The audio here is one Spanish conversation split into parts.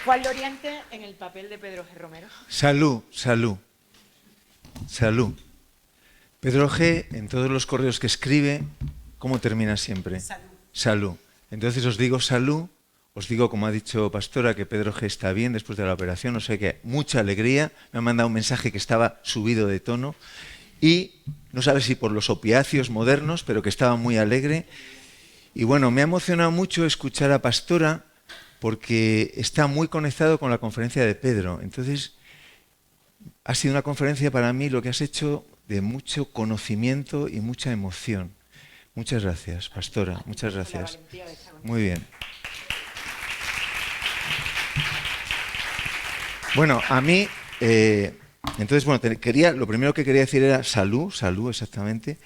Juan Loriente en el papel de Pedro G. Romero. Salud, salud, salud. Pedro G, en todos los correos que escribe, ¿cómo termina siempre? Salud. Salud. Entonces os digo salud, os digo, como ha dicho Pastora, que Pedro G está bien después de la operación, o sea que mucha alegría. Me ha mandado un mensaje que estaba subido de tono y no sabe si por los opiáceos modernos, pero que estaba muy alegre. Y bueno, me ha emocionado mucho escuchar a Pastora porque está muy conectado con la conferencia de Pedro. Entonces, ha sido una conferencia para mí, lo que has hecho, de mucho conocimiento y mucha emoción. Muchas gracias, Pastora, muchas gracias. Muy bien. Bueno, a mí, entonces, bueno, lo primero que quería decir era salud, salud exactamente.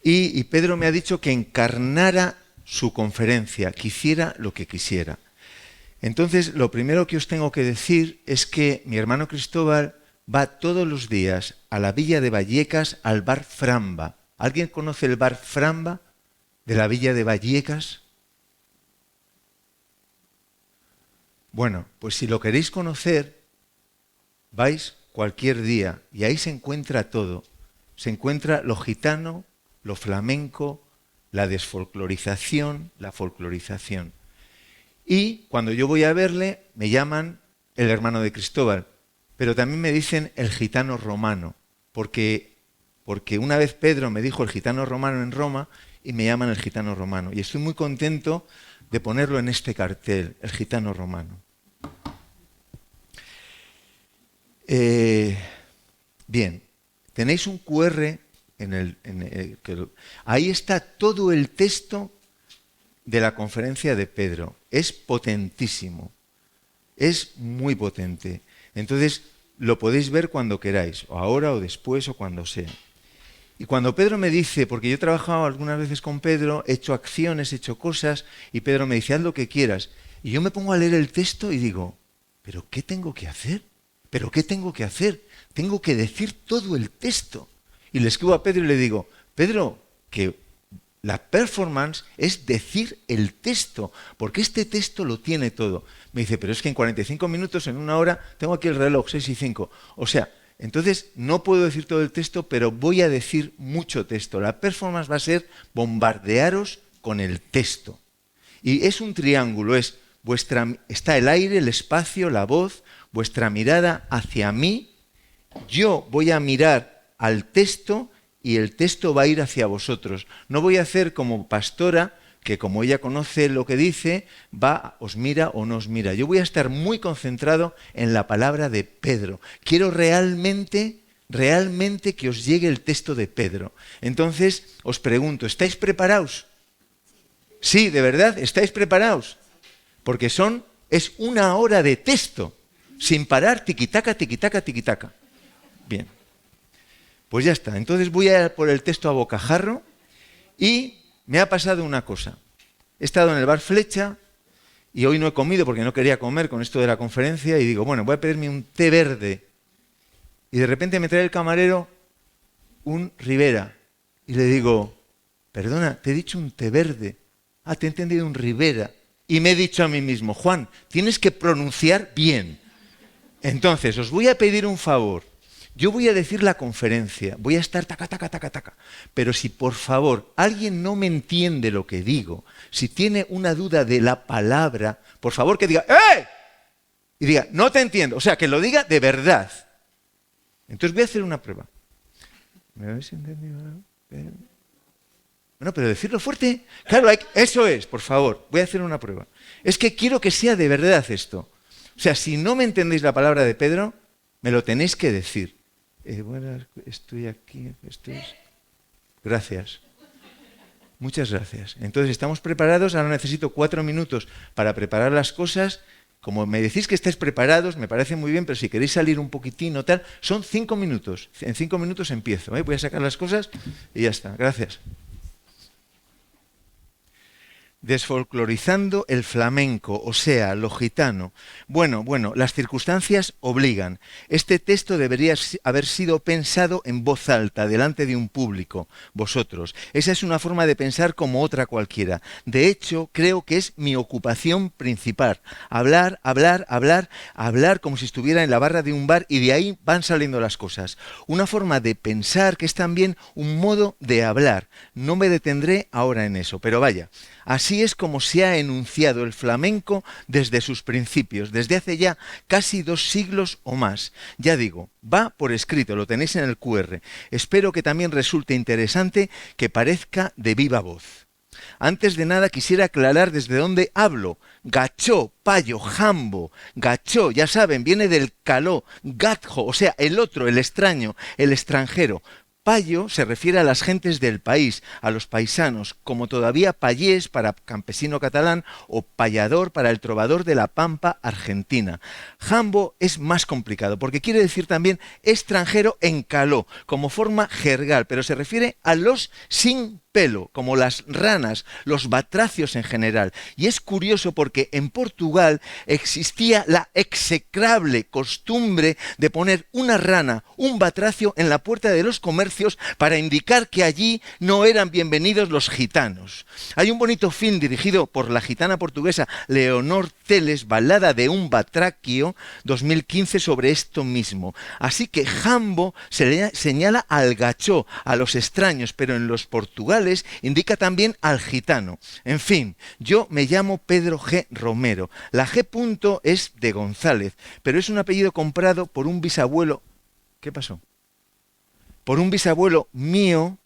Y Pedro me ha dicho que encarnara su conferencia, que hiciera lo que quisiera. Entonces, lo primero que os tengo que decir es que mi hermano Cristóbal va todos los días a la Villa de Vallecas al bar Framba. ¿Alguien conoce el bar Framba de la Villa de Vallecas? Bueno, pues si lo queréis conocer, vais cualquier día y ahí se encuentra todo. Se encuentra lo gitano, lo flamenco, la desfolclorización, la folclorización. Y cuando yo voy a verle, me llaman el hermano de Cristóbal, pero también me dicen el gitano romano, porque una vez Pedro me dijo el gitano romano en Roma y me llaman el gitano romano. Y estoy muy contento de ponerlo en este cartel, el gitano romano. Bien, tenéis un QR ahí está todo el texto de la conferencia de Pedro. Es potentísimo, es muy potente. Entonces lo podéis ver cuando queráis, o ahora o después o cuando sea. Y cuando Pedro me dice, porque yo he trabajado algunas veces con Pedro, he hecho acciones, he hecho cosas, y Pedro me dice, haz lo que quieras. Y yo me pongo a leer el texto y digo, ¿pero qué tengo que hacer? ¿Pero qué tengo que hacer? Tengo que decir todo el texto. Y le escribo a Pedro y le digo, Pedro, que la performance es decir el texto, porque este texto lo tiene todo. Me dice, pero es que en 45 minutos, en una hora, tengo aquí el reloj, 6 y 5. O sea, entonces no puedo decir todo el texto, pero voy a decir mucho texto. La performance va a ser bombardearos con el texto. Y es un triángulo, está el aire, el espacio, la voz, vuestra mirada hacia mí, yo voy a mirar al texto y el texto va a ir hacia vosotros. No voy a hacer como Pastora, que como ella conoce lo que dice, os mira o no os mira. Yo voy a estar muy concentrado en la palabra de Pedro. Quiero realmente que os llegue el texto de Pedro. Entonces, os pregunto, ¿estáis preparados? Sí, de verdad, ¿estáis preparados? Porque es una hora de texto, sin parar, tiquitaca, tiquitaca, tiquitaca. Bien. Pues ya está, entonces voy a ir por el texto a bocajarro y me ha pasado una cosa. He estado en el bar Flecha y hoy no he comido porque no quería comer con esto de la conferencia y digo, bueno, voy a pedirme un té verde. Y de repente me trae el camarero un Ribera y le digo, perdona, te he dicho un té verde. Ah, te he entendido un Ribera. Y me he dicho a mí mismo, Juan, tienes que pronunciar bien. Entonces, os voy a pedir un favor. Yo voy a decir la conferencia, voy a estar taca, taca, taca, taca. Pero si por favor alguien no me entiende lo que digo, si tiene una duda de la palabra, por favor que diga ¡eh! Y diga, no te entiendo. O sea, que lo diga de verdad. Entonces voy a hacer una prueba. ¿Me habéis entendido? Bueno, pero decirlo fuerte. Claro, eso es, por favor. Voy a hacer una prueba. Es que quiero que sea de verdad esto. O sea, si no me entendéis la palabra de Pedro, me lo tenéis que decir. Bueno, estoy aquí. Gracias. Muchas gracias. Entonces, ¿estamos preparados? Ahora necesito 4 minutos para preparar las cosas. Como me decís que estáis preparados, me parece muy bien, pero si queréis salir un poquitín o tal, son 5 minutos. En 5 minutos empiezo. Voy a sacar las cosas y ya está. Gracias. desfolclorizando el flamenco, o sea, lo gitano. Bueno, las circunstancias obligan. Este texto debería haber sido pensado en voz alta, delante de un público, vosotros. Esa es una forma de pensar como otra cualquiera. De hecho, creo que es mi ocupación principal. Hablar como si estuviera en la barra de un bar y de ahí van saliendo las cosas. Una forma de pensar que es también un modo de hablar. No me detendré ahora en eso, pero vaya. Así es como se ha enunciado el flamenco desde sus principios, desde hace ya casi 2 siglos o más. Ya digo, va por escrito, lo tenéis en el QR. Espero que también resulte interesante, que parezca de viva voz. Antes de nada quisiera aclarar desde dónde hablo. Gachó, payo, jambo. Gachó, ya saben, viene del caló, gatjo, o sea, el otro, el extraño, el extranjero. Payo se refiere a las gentes del país, a los paisanos, como todavía payés para campesino catalán o payador para el trovador de la Pampa argentina. Jambo es más complicado porque quiere decir también extranjero en caló, como forma jergal, pero se refiere a los sin pelo, como las ranas, los batracios en general. Y es curioso porque en Portugal existía la execrable costumbre de poner una rana, un batracio en la puerta de los comercios para indicar que allí no eran bienvenidos los gitanos. Hay un bonito film dirigido por la gitana portuguesa Leonor Teles, Balada de un batraquio, 2015, sobre esto mismo. Así que jambo se señala al gachó, a los extraños, pero en los portugales indica también al gitano. En fin, yo me llamo Pedro G. Romero. La G. punto es de González, pero es un apellido comprado por un bisabuelo. ¿Qué pasó? Por un bisabuelo mío.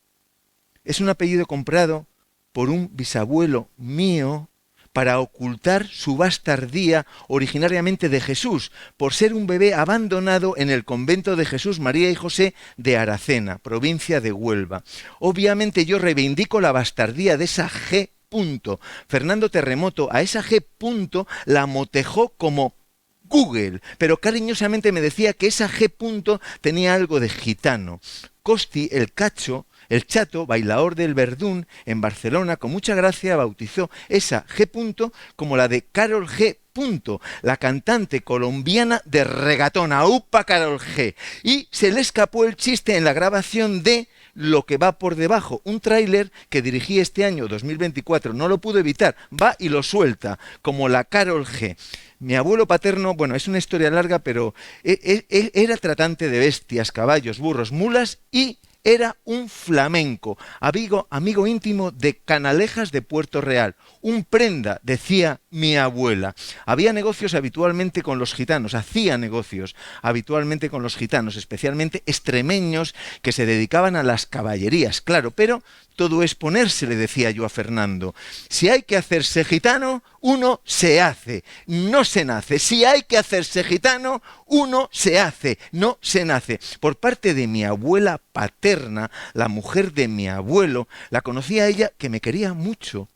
Es un apellido comprado por un bisabuelo mío para ocultar su bastardía originariamente de Jesús, por ser un bebé abandonado en el convento de Jesús, María y José de Aracena, provincia de Huelva. Obviamente yo reivindico la bastardía de esa G. punto. Fernando Terremoto a esa G. punto la motejó como Google, pero cariñosamente me decía que esa G. punto tenía algo de gitano. Costi, el cacho, el chato, bailador del Verdún, en Barcelona, con mucha gracia bautizó esa G. punto como la de Karol G. punto, la cantante colombiana de regatón, ¡aupa Karol G! Y se le escapó el chiste en la grabación de Lo que va por debajo, un tráiler que dirigí este año 2024, no lo pudo evitar, va y lo suelta, como la Karol G. Mi abuelo paterno, bueno, es una historia larga, pero él era tratante de bestias, caballos, burros, mulas y era un flamenco, amigo íntimo de Canalejas de Puerto Real. Un prenda, decía mi abuela. Había negocios habitualmente con los gitanos, hacía negocios habitualmente con los gitanos, especialmente extremeños que se dedicaban a las caballerías, claro, pero todo es ponerse, le decía yo a Fernando. Si hay que hacerse gitano, uno se hace, no se nace. Si hay que hacerse gitano, uno se hace, no se nace. Por parte de mi abuela paterna, la mujer de mi abuelo, la conocía ella que me quería mucho.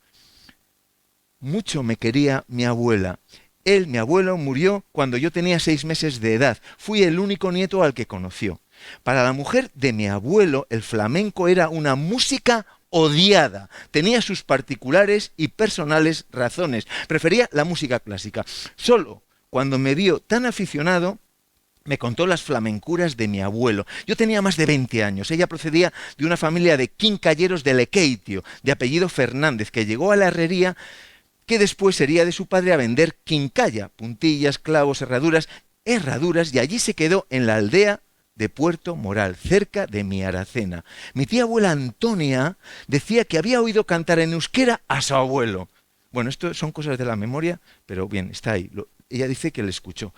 Mucho me quería mi abuela. Él, mi abuelo, murió cuando yo tenía 6 meses de edad. Fui el único nieto al que conoció. Para la mujer de mi abuelo, el flamenco era una música odiada. Tenía sus particulares y personales razones. Prefería la música clásica. Solo cuando me vio tan aficionado, me contó las flamencuras de mi abuelo. Yo tenía más de 20 años. Ella procedía de una familia de quincalleros de Lequeitio, de apellido Fernández, que llegó a la herrería que después sería de su padre a vender quincalla, puntillas, clavos, herraduras, y allí se quedó en la aldea de Puerto Moral, cerca de mi Aracena. Mi tía abuela Antonia decía que había oído cantar en euskera a su abuelo. Bueno, esto son cosas de la memoria, pero bien, está ahí. Ella dice que le escuchó.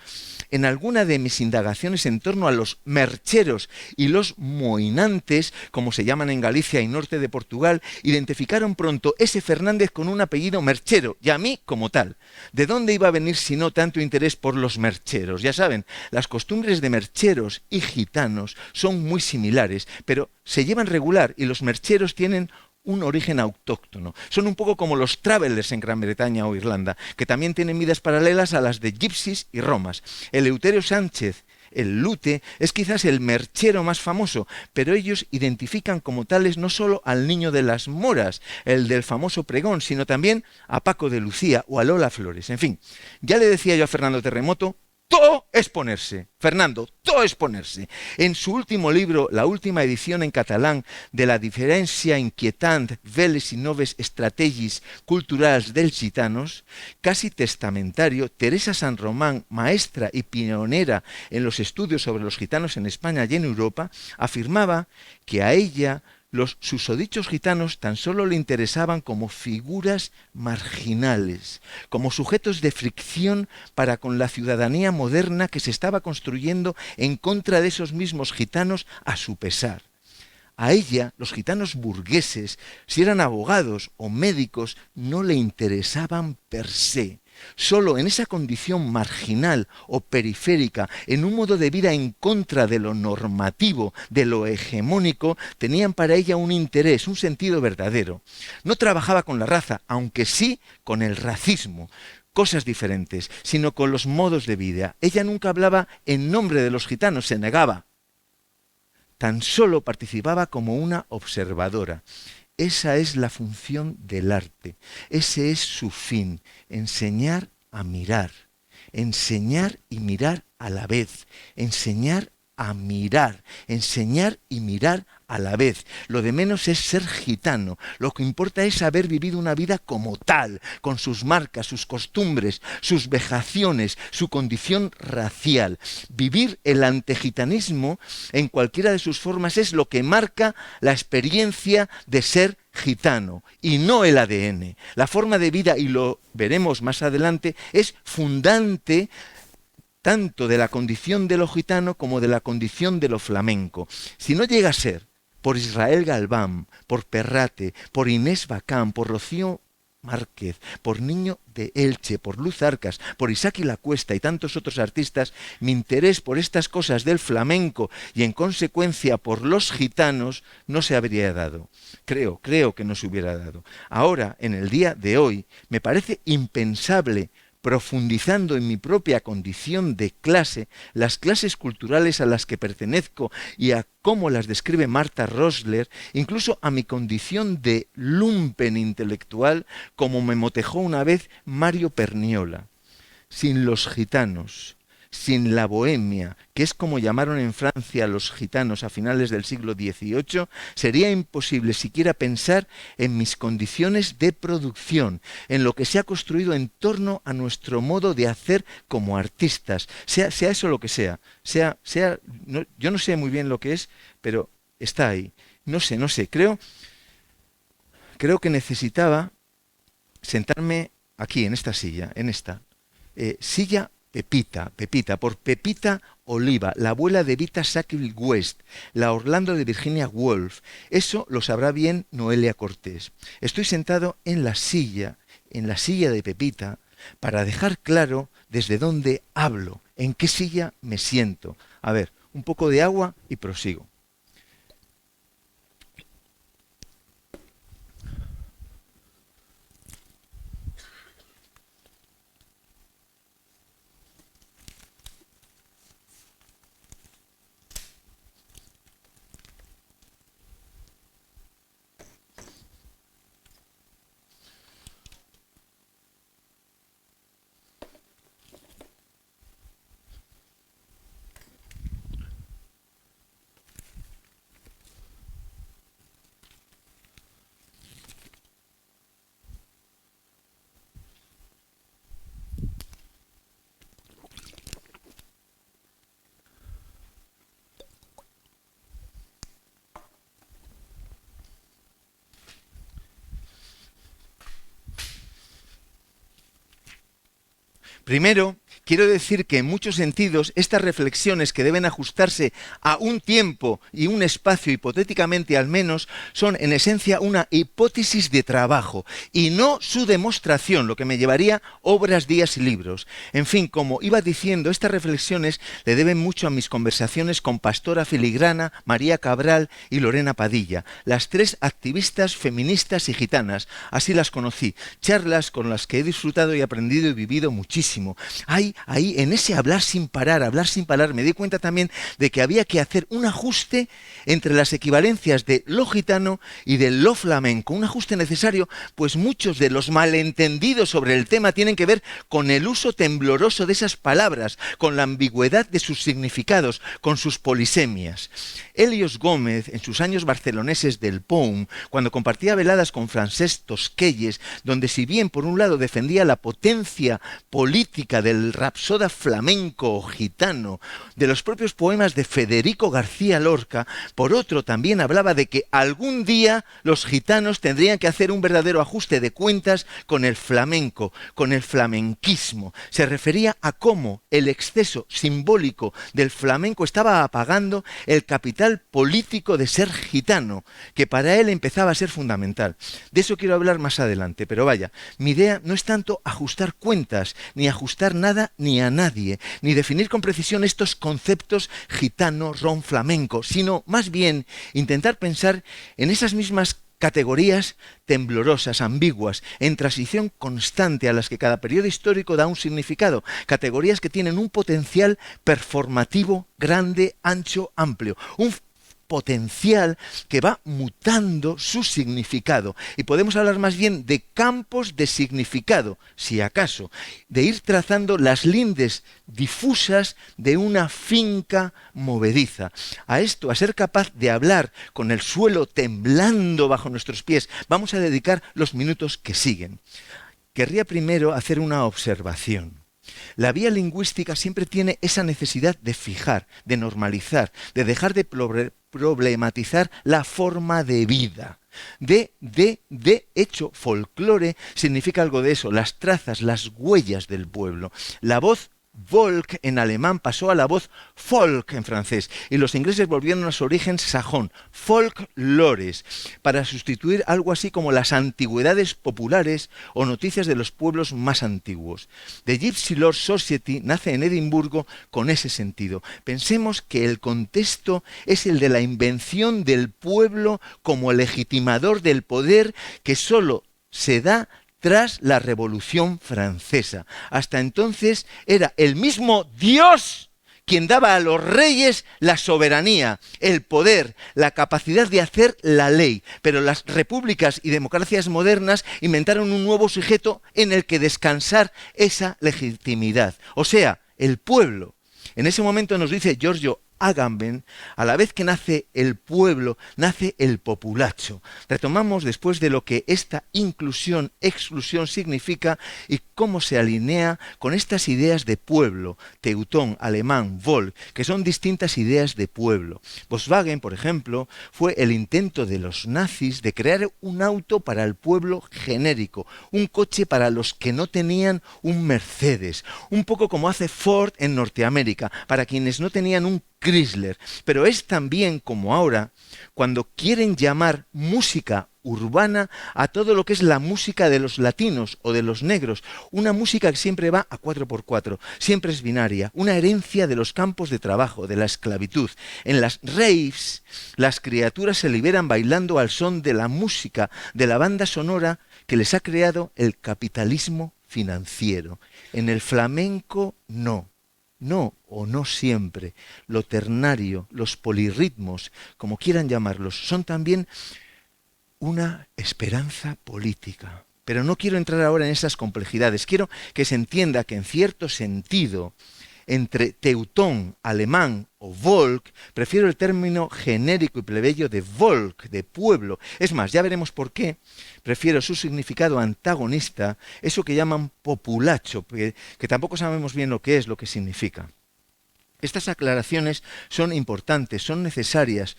En alguna de mis indagaciones en torno a los mercheros y los moinantes, como se llaman en Galicia y norte de Portugal, identificaron pronto ese Fernández con un apellido merchero, y a mí como tal. ¿De dónde iba a venir si no tanto interés por los mercheros? Ya saben, las costumbres de mercheros y gitanos son muy similares, pero se llevan regular y los mercheros tienen un origen autóctono. Son un poco como los travelers en Gran Bretaña o Irlanda, que también tienen vidas paralelas a las de gypsies y romas. Eleuterio Sánchez el lute, es quizás el merchero más famoso, pero ellos identifican como tales no solo al niño de las moras, el del famoso pregón, sino también a Paco de Lucía o a Lola Flores. En fin, ya le decía yo a Fernando Terremoto, todo es ponerse. Fernando, todo es ponerse. En su último libro, la última edición en catalán de la diferencia inquietant veles y noves estrategis culturals dels gitanos, casi testamentario, Teresa San Román, maestra y pionera en los estudios sobre los gitanos en España y en Europa, afirmaba que a ella los susodichos gitanos tan solo le interesaban como figuras marginales, como sujetos de fricción para con la ciudadanía moderna que se estaba construyendo en contra de esos mismos gitanos a su pesar. A ella, los gitanos burgueses, si eran abogados o médicos, no le interesaban per se. Solo en esa condición marginal o periférica, en un modo de vida en contra de lo normativo, de lo hegemónico, tenían para ella un interés, un sentido verdadero. No trabajaba con la raza, aunque sí con el racismo, cosas diferentes, sino con los modos de vida. Ella nunca hablaba en nombre de los gitanos, se negaba. Tan solo participaba como una observadora. Esa es la función del arte, ese es su fin, enseñar a mirar, enseñar y mirar a la vez, enseñar a mirar, enseñar y mirar a la vez. Lo de menos es ser gitano, lo que importa es haber vivido una vida como tal, con sus marcas, sus costumbres, sus vejaciones, su condición racial. Vivir el antegitanismo en cualquiera de sus formas es lo que marca la experiencia de ser gitano y no el ADN. La forma de vida, y lo veremos más adelante, es fundante tanto de la condición de lo gitano como de la condición de lo flamenco. Si no llega a ser por Israel Galván, por Perrate, por Inés Bacán, por Rocío Márquez, por Niño de Elche, por Luz Arcas, por Isaac y la Cuesta y tantos otros artistas, mi interés por estas cosas del flamenco y en consecuencia por los gitanos no se habría dado. Creo que no se hubiera dado. Ahora, en el día de hoy, me parece impensable, profundizando en mi propia condición de clase, las clases culturales a las que pertenezco y a cómo las describe Martha Rosler, incluso a mi condición de lumpen intelectual, como me motejó una vez Mario Perniola. Sin los gitanos, sin la bohemia, que es como llamaron en Francia a los gitanos a finales del siglo XVIII, sería imposible siquiera pensar en mis condiciones de producción, en lo que se ha construido en torno a nuestro modo de hacer como artistas, sea eso lo que sea, yo no sé muy bien lo que es, pero está ahí. No sé, creo que necesitaba sentarme aquí, en esta silla, silla Pepita, por Pepita Oliva, la abuela de Vita Sackville West, la Orlando de Virginia Woolf. Eso lo sabrá bien Noelia Cortés. Estoy sentado en la silla de Pepita, para dejar claro desde dónde hablo, en qué silla me siento. A ver, un poco de agua y prosigo. Primero, quiero decir que en muchos sentidos estas reflexiones, que deben ajustarse a un tiempo y un espacio, hipotéticamente al menos, son en esencia una hipótesis de trabajo y no su demostración, lo que me llevaría obras, días y libros. En fin, como iba diciendo, estas reflexiones le deben mucho a mis conversaciones con Pastora Filigrana, María Cabral y Lorena Padilla, las tres activistas feministas y gitanas. Así las conocí, charlas con las que he disfrutado y aprendido y vivido muchísimo. Hay ahí, en ese hablar sin parar, me di cuenta también de que había que hacer un ajuste entre las equivalencias de lo gitano y de lo flamenco. Un ajuste necesario, pues muchos de los malentendidos sobre el tema tienen que ver con el uso tembloroso de esas palabras, con la ambigüedad de sus significados, con sus polisemias. Helios Gómez, en sus años barceloneses del POUM, cuando compartía veladas con Francesc Tosquelles, donde si bien por un lado defendía la potencia política del rapsoda flamenco o gitano, de los propios poemas de Federico García Lorca, por otro también hablaba de que algún día los gitanos tendrían que hacer un verdadero ajuste de cuentas con el flamenco, con el flamenquismo. Se refería a cómo el exceso simbólico del flamenco estaba apagando el capital político de ser gitano, que para él empezaba a ser fundamental. De eso quiero hablar más adelante, pero vaya, mi idea no es tanto ajustar cuentas, ni ajustar nada ni a nadie, ni definir con precisión estos conceptos gitano, ron, flamenco, sino más bien intentar pensar en esas mismas categorías temblorosas, ambiguas, en transición constante a las que cada periodo histórico da un significado, categorías que tienen un potencial performativo grande, ancho, amplio, un potencial que va mutando su significado, y podemos hablar más bien de campos de significado, si acaso, de ir trazando las lindes difusas de una finca movediza. A esto, a ser capaz de hablar con el suelo temblando bajo nuestros pies, vamos a dedicar los minutos que siguen. Querría primero hacer una observación. La vía lingüística siempre tiene esa necesidad de fijar, de normalizar, de dejar de problematizar la forma de vida. De hecho, folclore significa algo de eso, las trazas, las huellas del pueblo. La voz Volk en alemán pasó a la voz folk en francés, y los ingleses volvieron a su origen sajón, folklores, para sustituir algo así como las antigüedades populares o noticias de los pueblos más antiguos. The Gypsy Lore Society nace en Edimburgo con ese sentido. Pensemos que el contexto es el de la invención del pueblo como legitimador del poder, que solo se da tras la Revolución Francesa. Hasta entonces era el mismo Dios quien daba a los reyes la soberanía, el poder, la capacidad de hacer la ley. Pero las repúblicas y democracias modernas inventaron un nuevo sujeto en el que descansar esa legitimidad. O sea, el pueblo. En ese momento nos dice Giorgio Agamben, a la vez que nace el pueblo, nace el populacho. Retomamos después de lo que esta inclusión, exclusión significa y cómo se alinea con estas ideas de pueblo, teutón, alemán, Volk, que son distintas ideas de pueblo. Volkswagen, por ejemplo, fue el intento de los nazis de crear un auto para el pueblo genérico, un coche para los que no tenían un Mercedes, un poco como hace Ford en Norteamérica, para quienes no tenían un Chrysler. Pero es también como ahora cuando quieren llamar música urbana a todo lo que es la música de los latinos o de los negros, una música que siempre va a 4x4, siempre es binaria, una herencia de los campos de trabajo, de la esclavitud. En las raves, las criaturas se liberan bailando al son de la música, de la banda sonora que les ha creado el capitalismo financiero. En el flamenco no. No o no siempre. Lo ternario, los polirritmos, como quieran llamarlos, son también una esperanza política. Pero no quiero entrar ahora en esas complejidades. Quiero que se entienda que en cierto sentido, entre teutón, alemán o Volk, prefiero el término genérico y plebeyo de Volk, de pueblo. Es más, ya veremos por qué prefiero su significado antagonista, eso que llaman populacho, que tampoco sabemos bien lo que es, lo que significa. Estas aclaraciones son importantes, son necesarias,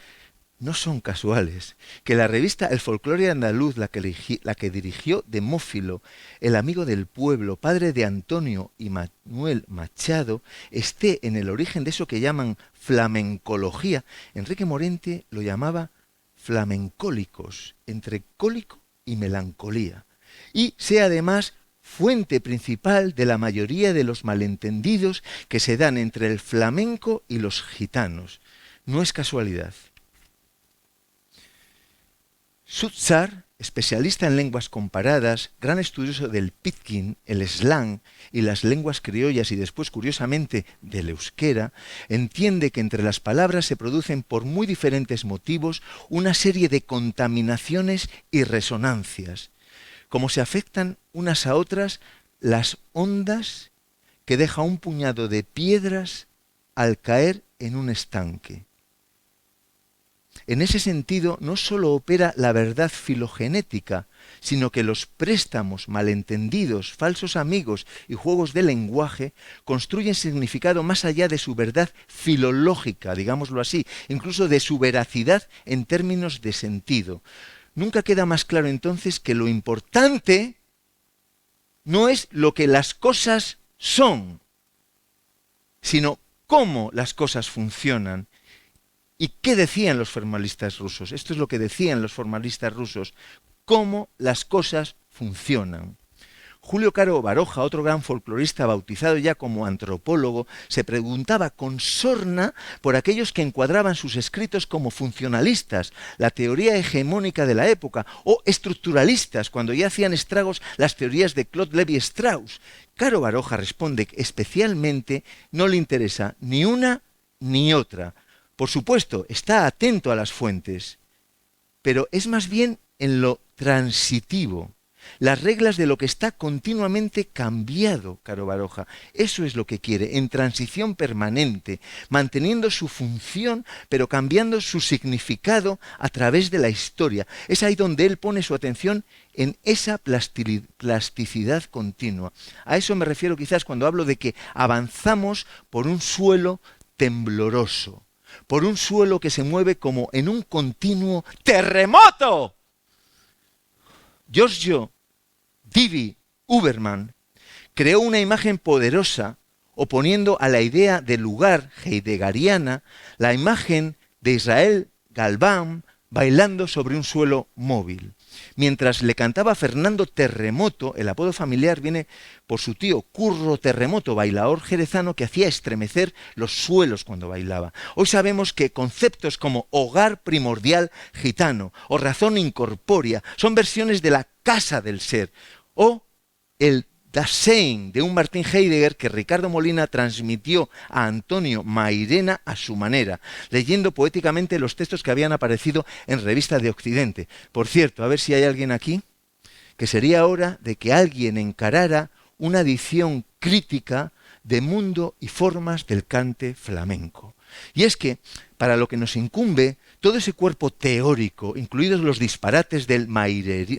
no son casuales. Que la revista El Folclore Andaluz, la que dirigió Demófilo, el amigo del pueblo, padre de Antonio y Manuel Machado, esté en el origen de eso que llaman flamencología. Enrique Morente lo llamaba flamencólicos, entre cólico y melancolía. Y sea además fuente principal de la mayoría de los malentendidos que se dan entre el flamenco y los gitanos. No es casualidad. Sutzar especialista en lenguas comparadas, gran estudioso del pidgin, el slang y las lenguas criollas y después, curiosamente, del euskera, entiende que entre las palabras se producen por muy diferentes motivos una serie de contaminaciones y resonancias, como se afectan unas a otras las ondas que deja un puñado de piedras al caer en un estanque. En ese sentido, no sólo opera la verdad filogenética, sino que los préstamos, malentendidos, falsos amigos y juegos de lenguaje construyen significado más allá de su verdad filológica, digámoslo así, incluso de su veracidad en términos de sentido. Nunca queda más claro entonces que lo importante no es lo que las cosas son, sino cómo las cosas funcionan. ¿Y qué decían los formalistas rusos? Esto es lo que decían los formalistas rusos. Cómo las cosas funcionan. Julio Caro Baroja, otro gran folclorista bautizado ya como antropólogo, se preguntaba con sorna por aquellos que encuadraban sus escritos como funcionalistas, la teoría hegemónica de la época, o estructuralistas, cuando ya hacían estragos las teorías de Claude Lévi-Strauss. Caro Baroja responde que especialmente no le interesa ni una ni otra. Por supuesto, está atento a las fuentes, pero es más bien en lo transitivo, las reglas de lo que está continuamente cambiado, Caro Baroja. Eso es lo que quiere, en transición permanente, manteniendo su función, pero cambiando su significado a través de la historia. Es ahí donde él pone su atención en esa plasticidad continua. A eso me refiero quizás cuando hablo de que avanzamos por un suelo tembloroso, por un suelo que se mueve como en un continuo terremoto. Giorgio Divi Uberman creó una imagen poderosa oponiendo a la idea de lugar heideggeriana la imagen de Israel Galván bailando sobre un suelo móvil. Mientras le cantaba Fernando Terremoto, el apodo familiar viene por su tío Curro Terremoto, bailador jerezano que hacía estremecer los suelos cuando bailaba. Hoy sabemos que conceptos como hogar primordial gitano o razón incorpórea son versiones de la casa del ser, o el Dasein de un Martin Heidegger que Ricardo Molina transmitió a Antonio Mairena a su manera, leyendo poéticamente los textos que habían aparecido en Revista de Occidente. Por cierto, a ver si hay alguien aquí, que sería hora de que alguien encarara una edición crítica de Mundo y Formas del Cante Flamenco. Y es que, para lo que nos incumbe, todo ese cuerpo teórico, incluidos los disparates del mairenismo,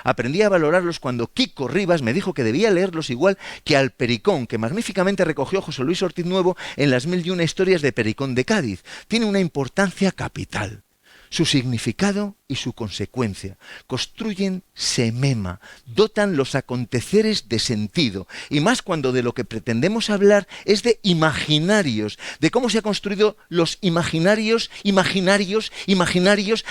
aprendí a valorarlos cuando Kiko Rivas me dijo que debía leerlos igual que al Pericón, que magníficamente recogió José Luis Ortiz Nuevo en las 1001 historias de Pericón de Cádiz. Tiene una importancia capital. Su significado y su consecuencia construyen semema, dotan los aconteceres de sentido, y más cuando de lo que pretendemos hablar es de imaginarios, de cómo se han construido los imaginarios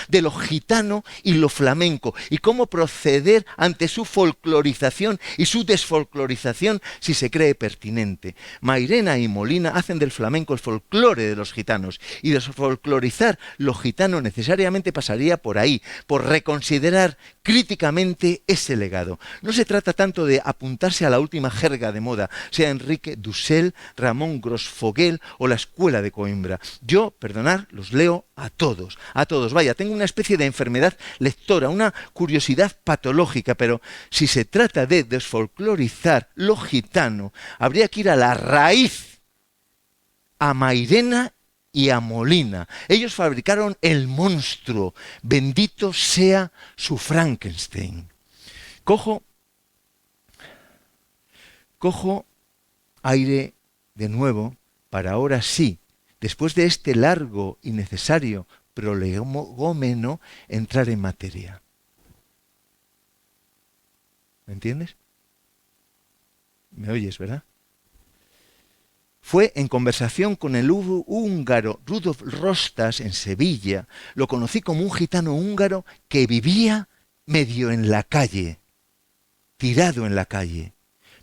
de lo gitano y lo flamenco, y cómo proceder ante su folclorización y su desfolclorización si se cree pertinente. Mairena y Molina hacen del flamenco el folclore de los gitanos, y desfolclorizar lo gitano necesariamente pasaría por ahí, por reconsiderar críticamente ese legado. No se trata tanto de apuntarse a la última jerga de moda, sea Enrique Dussel, Ramón Grosfoguel o la Escuela de Coimbra. Yo, perdonad, los leo a todos. Vaya, tengo una especie de enfermedad lectora, una curiosidad patológica, pero si se trata de desfolclorizar lo gitano, habría que ir a la raíz, a Mairena y a Molina. Ellos fabricaron el monstruo. Bendito sea su Frankenstein. Cojo aire de nuevo para ahora sí, después de este largo y necesario prolegómeno, entrar en materia. ¿Me entiendes? ¿Me oyes, verdad? Fue en conversación con el húngaro Rudolf Rostas en Sevilla. Lo conocí como un gitano húngaro que vivía medio en la calle, tirado en la calle.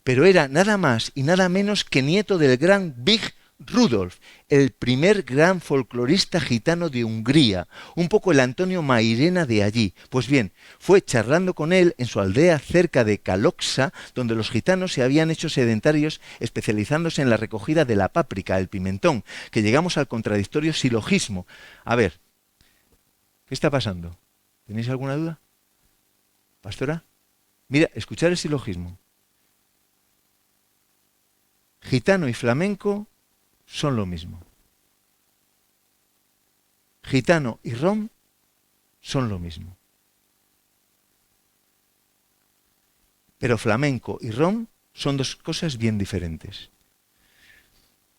Pero era nada más y nada menos que nieto del gran Big Rudolf, el primer gran folclorista gitano de Hungría, un poco el Antonio Mairena de allí. Pues bien, fue charlando con él en su aldea cerca de Caloxa, donde los gitanos se habían hecho sedentarios especializándose en la recogida de la páprica, el pimentón, que llegamos al contradictorio silogismo. A ver, ¿qué está pasando? ¿Tenéis alguna duda? ¿Pastora? Mira, escuchar el silogismo. Gitano y flamenco son lo mismo. Gitano y rom son lo mismo. Pero flamenco y rom son dos cosas bien diferentes.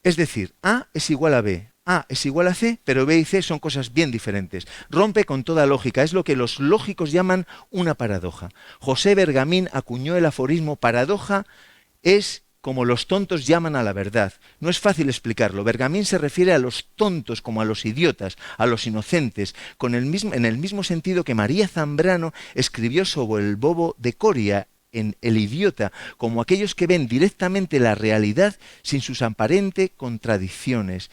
Es decir, A es igual a B, A es igual a C, pero B y C son cosas bien diferentes. Rompe con toda lógica, es lo que los lógicos llaman una paradoja. José Bergamín acuñó el aforismo: paradoja es como los tontos llaman a la verdad. No es fácil explicarlo. Bergamín se refiere a los tontos como a los idiotas, a los inocentes, en el mismo sentido que María Zambrano escribió sobre el bobo de Coria en El idiota, como aquellos que ven directamente la realidad sin sus aparentes contradicciones,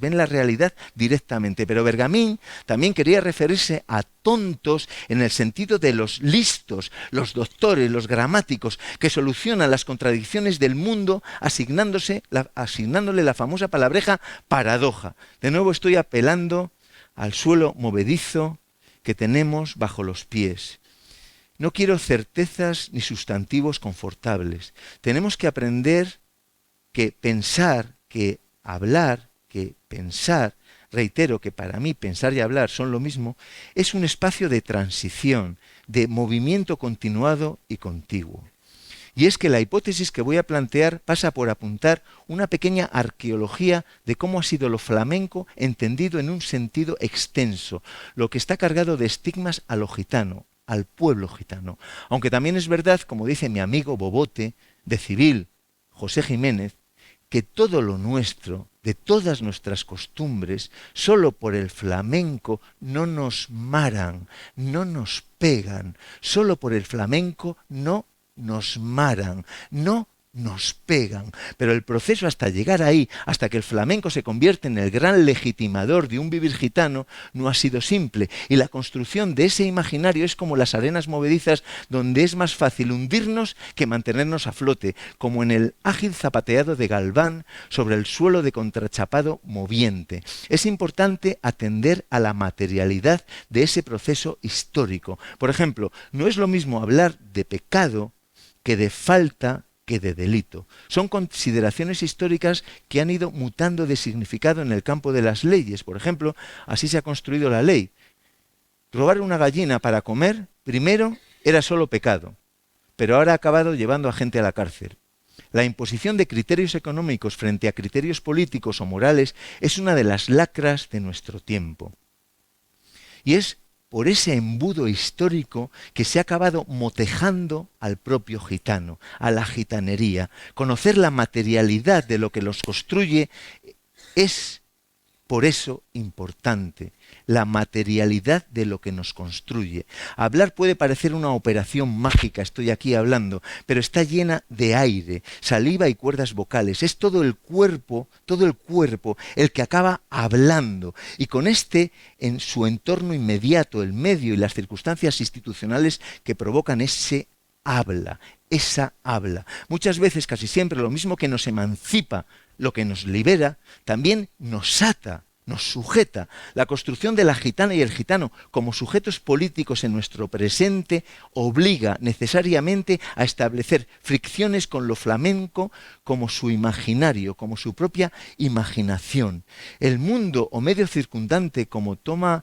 ven la realidad directamente. Pero Bergamín también quería referirse a tontos en el sentido de los listos, los doctores, los gramáticos, que solucionan las contradicciones del mundo asignándole la famosa palabreja paradoja. De nuevo estoy apelando al suelo movedizo que tenemos bajo los pies. No quiero certezas ni sustantivos confortables. Tenemos que aprender que pensar, que hablar, que pensar, reitero que para mí pensar y hablar son lo mismo, es un espacio de transición, de movimiento continuado y contiguo. Y es que la hipótesis que voy a plantear pasa por apuntar una pequeña arqueología de cómo ha sido lo flamenco entendido en un sentido extenso, lo que está cargado de estigmas a lo gitano, al pueblo gitano. Aunque también es verdad, como dice mi amigo Bobote, de Civil, José Jiménez, que todo lo nuestro, de todas nuestras costumbres, solo por el flamenco no nos maran, no nos pegan, solo por el flamenco no nos maran, no nos pegan. Pero el proceso hasta llegar ahí, hasta que el flamenco se convierte en el gran legitimador de un vivir gitano, no ha sido simple. Y la construcción de ese imaginario es como las arenas movedizas, donde es más fácil hundirnos que mantenernos a flote, como en el ágil zapateado de Galván sobre el suelo de contrachapado moviente. Es importante atender a la materialidad de ese proceso histórico. Por ejemplo, no es lo mismo hablar de pecado que de falta, que de delito. Son consideraciones históricas que han ido mutando de significado en el campo de las leyes. Por ejemplo, así se ha construido la ley. Robar una gallina para comer, primero, era solo pecado, pero ahora ha acabado llevando a gente a la cárcel. La imposición de criterios económicos frente a criterios políticos o morales es una de las lacras de nuestro tiempo. Y es por ese embudo histórico que se ha acabado motejando al propio gitano, a la gitanería. Conocer la materialidad de lo que los construye es por eso importante, la materialidad de lo que nos construye. Hablar puede parecer una operación mágica, estoy aquí hablando, pero está llena de aire, saliva y cuerdas vocales. Es todo el cuerpo el que acaba hablando. Y con en su entorno inmediato, el medio y las circunstancias institucionales que provocan ese habla, esa habla. Muchas veces, casi siempre, lo mismo que nos emancipa, lo que nos libera, también nos ata, nos sujeta. La construcción de la gitana y el gitano como sujetos políticos en nuestro presente obliga necesariamente a establecer fricciones con lo flamenco como su imaginario, como su propia imaginación. El mundo o medio circundante, como toma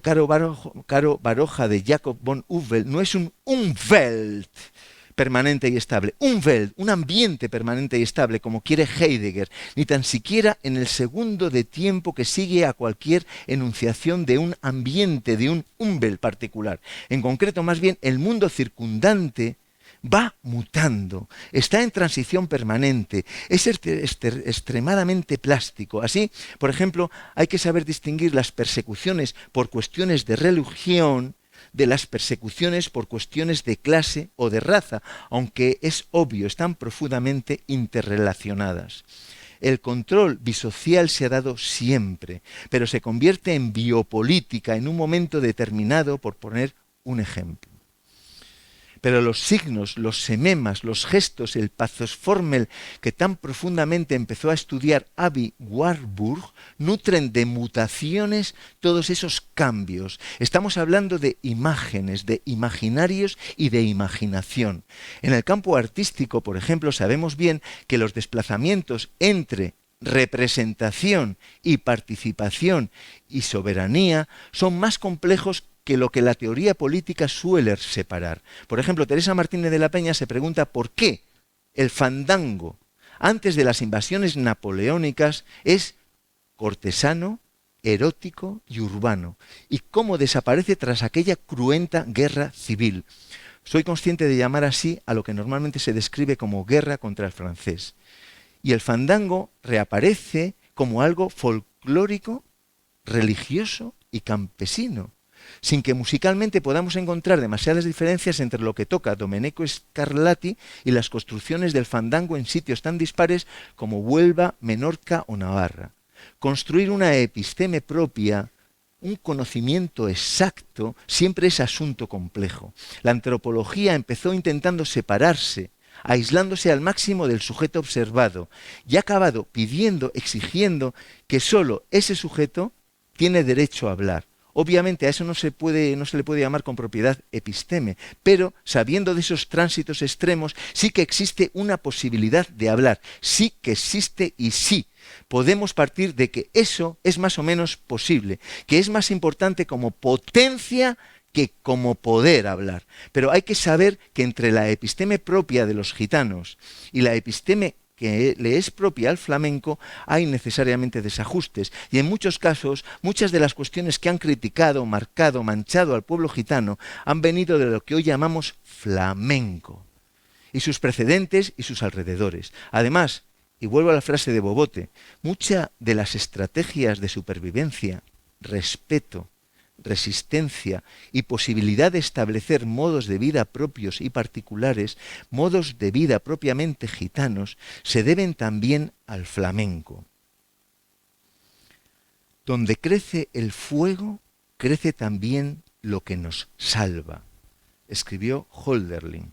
Caro Baroja de Jacob von Uffel, no es un Umwelt permanente y estable, un ambiente permanente y estable, como quiere Heidegger, ni tan siquiera en el segundo de tiempo que sigue a cualquier enunciación de un ambiente, de un Umwelt particular. En concreto, más bien, el mundo circundante va mutando, está en transición permanente, es extremadamente plástico. Así, por ejemplo, hay que saber distinguir las persecuciones por cuestiones de religión de las persecuciones por cuestiones de clase o de raza, aunque es obvio, están profundamente interrelacionadas. El control bisocial se ha dado siempre, pero se convierte en biopolítica en un momento determinado, por poner un ejemplo. Pero los signos, los sememas, los gestos, el pathosformel que tan profundamente empezó a estudiar Aby Warburg, nutren de mutaciones todos esos cambios. Estamos hablando de imágenes, de imaginarios y de imaginación. En el campo artístico, por ejemplo, sabemos bien que los desplazamientos entre representación y participación y soberanía son más complejos que lo que la teoría política suele separar. Por ejemplo, Teresa Martínez de la Peña se pregunta por qué el fandango, antes de las invasiones napoleónicas, es cortesano, erótico y urbano, y cómo desaparece tras aquella cruenta guerra civil. Soy consciente de llamar así a lo que normalmente se describe como guerra contra el francés. Y el fandango reaparece como algo folclórico, religioso y campesino, sin que musicalmente podamos encontrar demasiadas diferencias entre lo que toca Domenico Scarlatti y las construcciones del fandango en sitios tan dispares como Huelva, Menorca o Navarra. Construir una episteme propia, un conocimiento exacto, siempre es asunto complejo. La antropología empezó intentando separarse, aislándose al máximo del sujeto observado, y ha acabado pidiendo, exigiendo que sólo ese sujeto tiene derecho a hablar. Obviamente a eso no se le puede llamar con propiedad episteme, pero sabiendo de esos tránsitos extremos, sí que existe una posibilidad de hablar, sí que existe y sí. Podemos partir de que eso es más o menos posible, que es más importante como potencia que como poder hablar. Pero hay que saber que entre la episteme propia de los gitanos y la episteme que le es propia al flamenco, hay necesariamente desajustes. Y en muchos casos, muchas de las cuestiones que han criticado, marcado, manchado al pueblo gitano han venido de lo que hoy llamamos flamenco, y sus precedentes y sus alrededores. Además, y vuelvo a la frase de Bobote, muchas de las estrategias de supervivencia, respeto, resistencia y posibilidad de establecer modos de vida propios y particulares, modos de vida propiamente gitanos, se deben también al flamenco. Donde crece el fuego, crece también lo que nos salva, escribió Hölderlin.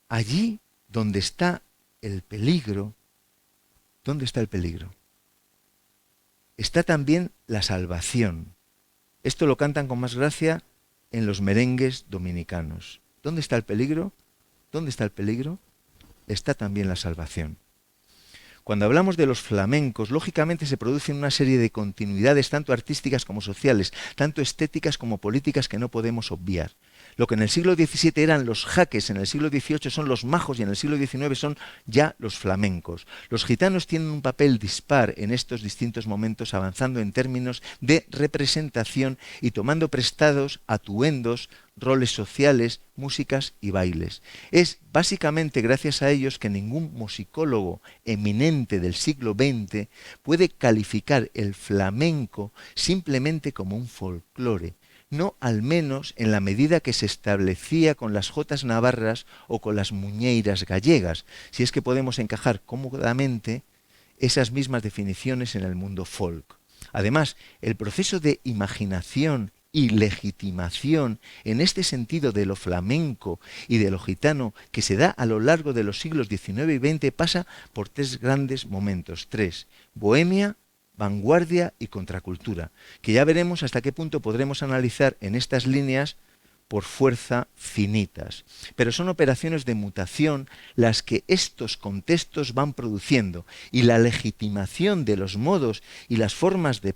Allí donde está el peligro, ¿dónde está el peligro? Está también la salvación. Esto lo cantan con más gracia en los merengues dominicanos. ¿Dónde está el peligro? ¿Dónde está el peligro? Está también la salvación. Cuando hablamos de los flamencos, lógicamente se producen una serie de continuidades tanto artísticas como sociales, tanto estéticas como políticas que no podemos obviar. Lo que en el siglo XVII eran los jaques, en el siglo XVIII son los majos y en el siglo XIX son ya los flamencos. Los gitanos tienen un papel dispar en estos distintos momentos, avanzando en términos de representación y tomando prestados atuendos, roles sociales, músicas y bailes. Es básicamente gracias a ellos que ningún musicólogo eminente del siglo XX puede calificar el flamenco simplemente como un folclore, no al menos en la medida que se establecía con las jotas navarras o con las muñeiras gallegas, si es que podemos encajar cómodamente esas mismas definiciones en el mundo folk. Además, el proceso de imaginación y legitimación en este sentido de lo flamenco y de lo gitano que se da a lo largo de los siglos XIX y XX pasa por tres grandes momentos. Tres: bohemia, vanguardia y contracultura, que ya veremos hasta qué punto podremos analizar en estas líneas por fuerza finitas. Pero son operaciones de mutación las que estos contextos van produciendo, y la legitimación de los modos y las formas de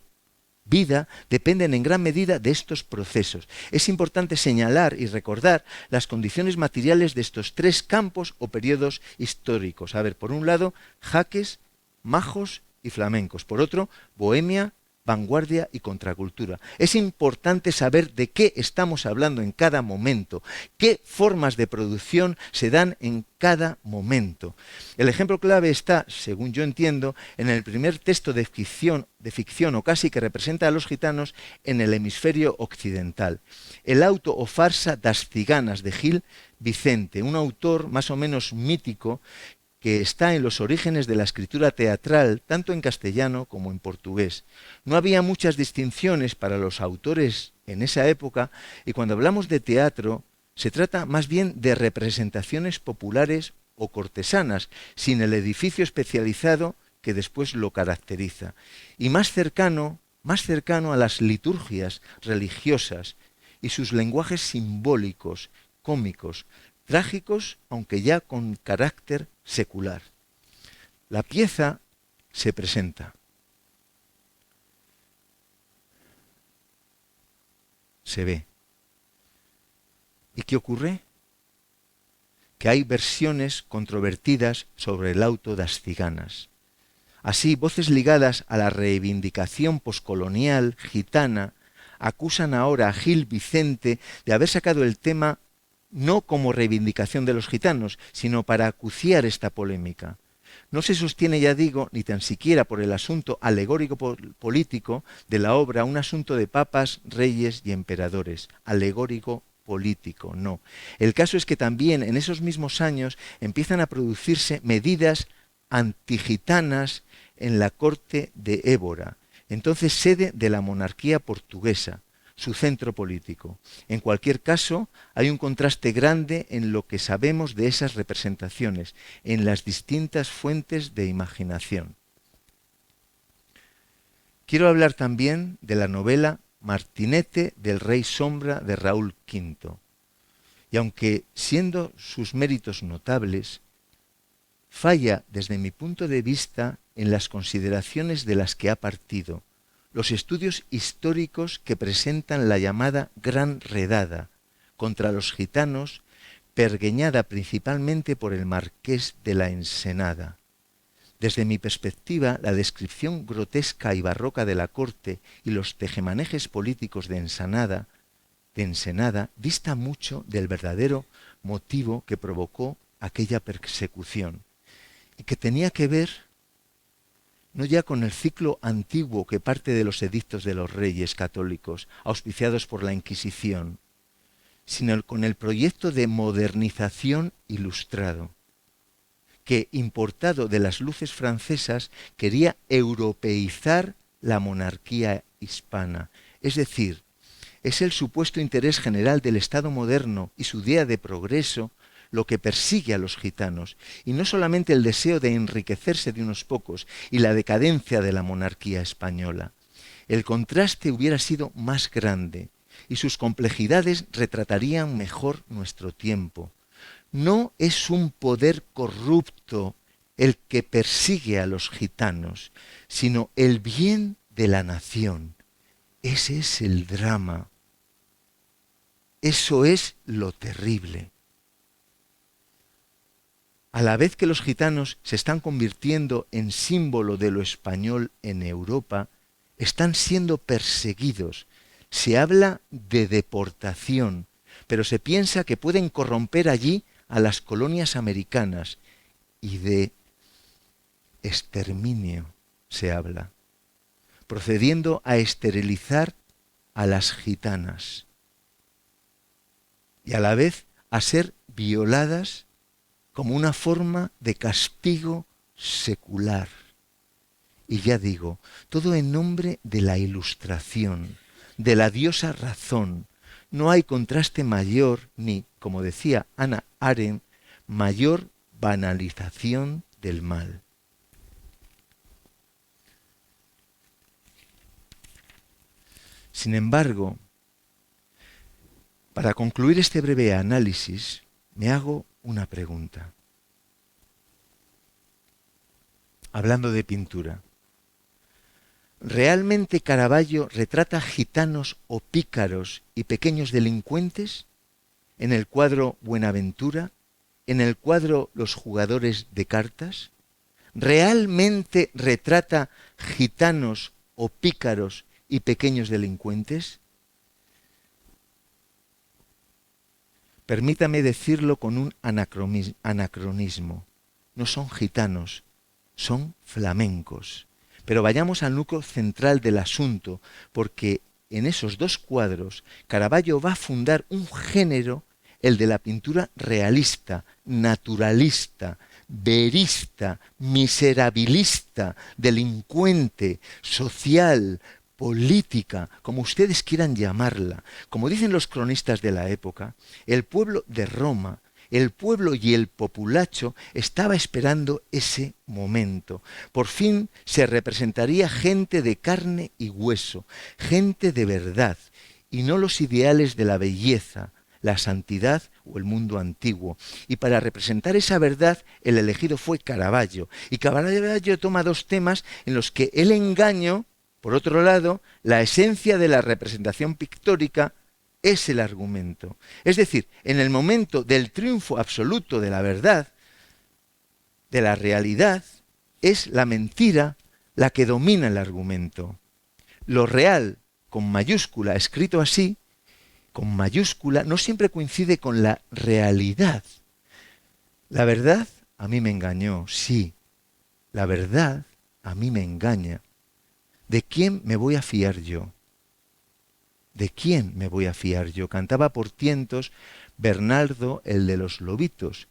vida dependen en gran medida de estos procesos. Es importante señalar y recordar las condiciones materiales de estos tres campos o periodos históricos. A ver, por un lado, jaques, majos y flamencos. Por otro, bohemia, vanguardia y contracultura. Es importante saber de qué estamos hablando en cada momento, qué formas de producción se dan en cada momento. El ejemplo clave está, según yo entiendo, en el primer texto de ficción o casi que representa a los gitanos en el hemisferio occidental. El auto o farsa das Ciganas de Gil Vicente, un autor más o menos mítico que está en los orígenes de la escritura teatral, tanto en castellano como en portugués. No había muchas distinciones para los autores en esa época, y cuando hablamos de teatro, se trata más bien de representaciones populares o cortesanas, sin el edificio especializado que después lo caracteriza, y más cercano a las liturgias religiosas y sus lenguajes simbólicos, cómicos, trágicos, aunque ya con carácter secular. La pieza se presenta. Se ve. ¿Y qué ocurre? Que hay versiones controvertidas sobre el auto das Ciganas. Así, voces ligadas a la reivindicación poscolonial gitana acusan ahora a Gil Vicente de haber sacado el tema no como reivindicación de los gitanos, sino para acuciar esta polémica. No se sostiene, ya digo, ni tan siquiera por el asunto alegórico político de la obra, un asunto de papas, reyes y emperadores. Alegórico político, no. El caso es que también en esos mismos años empiezan a producirse medidas antigitanas en la corte de Évora, entonces sede de la monarquía portuguesa, su centro político. En cualquier caso, hay un contraste grande en lo que sabemos de esas representaciones, en las distintas fuentes de imaginación. Quiero hablar también de la novela Martinete del Rey Sombra de Raúl V. Y aunque siendo sus méritos notables, falla desde mi punto de vista en las consideraciones de las que ha partido, los estudios históricos que presentan la llamada Gran Redada contra los gitanos, pergeñada principalmente por el Marqués de la Ensenada. Desde mi perspectiva, la descripción grotesca y barroca de la corte y los tejemanejes políticos de Ensenada dista mucho del verdadero motivo que provocó aquella persecución, y que tenía que ver no ya con el ciclo antiguo que parte de los edictos de los reyes católicos, auspiciados por la Inquisición, sino con el proyecto de modernización ilustrado, que, importado de las luces francesas, quería europeizar la monarquía hispana. Es decir, es el supuesto interés general del Estado moderno y su idea de progreso lo que persigue a los gitanos, y no solamente el deseo de enriquecerse de unos pocos y la decadencia de la monarquía española. El contraste hubiera sido más grande, y sus complejidades retratarían mejor nuestro tiempo. No es un poder corrupto el que persigue a los gitanos, sino el bien de la nación. Ese es el drama. Eso es lo terrible. A la vez que los gitanos se están convirtiendo en símbolo de lo español en Europa, están siendo perseguidos. Se habla de deportación, pero se piensa que pueden corromper allí a las colonias americanas, y de exterminio se habla, procediendo a esterilizar a las gitanas y a la vez a ser violadas como una forma de castigo secular. Y ya digo, todo en nombre de la Ilustración, de la diosa razón. No hay contraste mayor, ni, como decía Hannah Arendt, mayor banalización del mal. Sin embargo, para concluir este breve análisis, me hago una pregunta. Hablando de pintura, ¿realmente Caravaggio retrata gitanos o pícaros y pequeños delincuentes en el cuadro Buenaventura, en el cuadro Los jugadores de cartas? ¿Realmente retrata gitanos o pícaros y pequeños delincuentes? Permítame decirlo con un anacronismo. No son gitanos, son flamencos. Pero vayamos al núcleo central del asunto, porque en esos dos cuadros Caravaggio va a fundar un género, el de la pintura realista, naturalista, verista, miserabilista, delincuente, social, política, como ustedes quieran llamarla. Como dicen los cronistas de la época, el pueblo de Roma, el pueblo y el populacho estaba esperando ese momento. Por fin se representaría gente de carne y hueso, gente de verdad, y no los ideales de la belleza, la santidad o el mundo antiguo. Y para representar esa verdad, el elegido fue Caravaggio. Y Caravaggio toma dos temas en los que el engaño, por otro lado, la esencia de la representación pictórica, es el argumento. Es decir, en el momento del triunfo absoluto de la verdad, de la realidad, es la mentira la que domina el argumento. Lo real, con mayúscula, escrito así, con mayúscula, no siempre coincide con la realidad. La verdad a mí me engañó, sí. La verdad a mí me engaña. ¿De quién me voy a fiar yo? ¿De quién me voy a fiar yo? Cantaba por tientos Bernardo, el de los lobitos.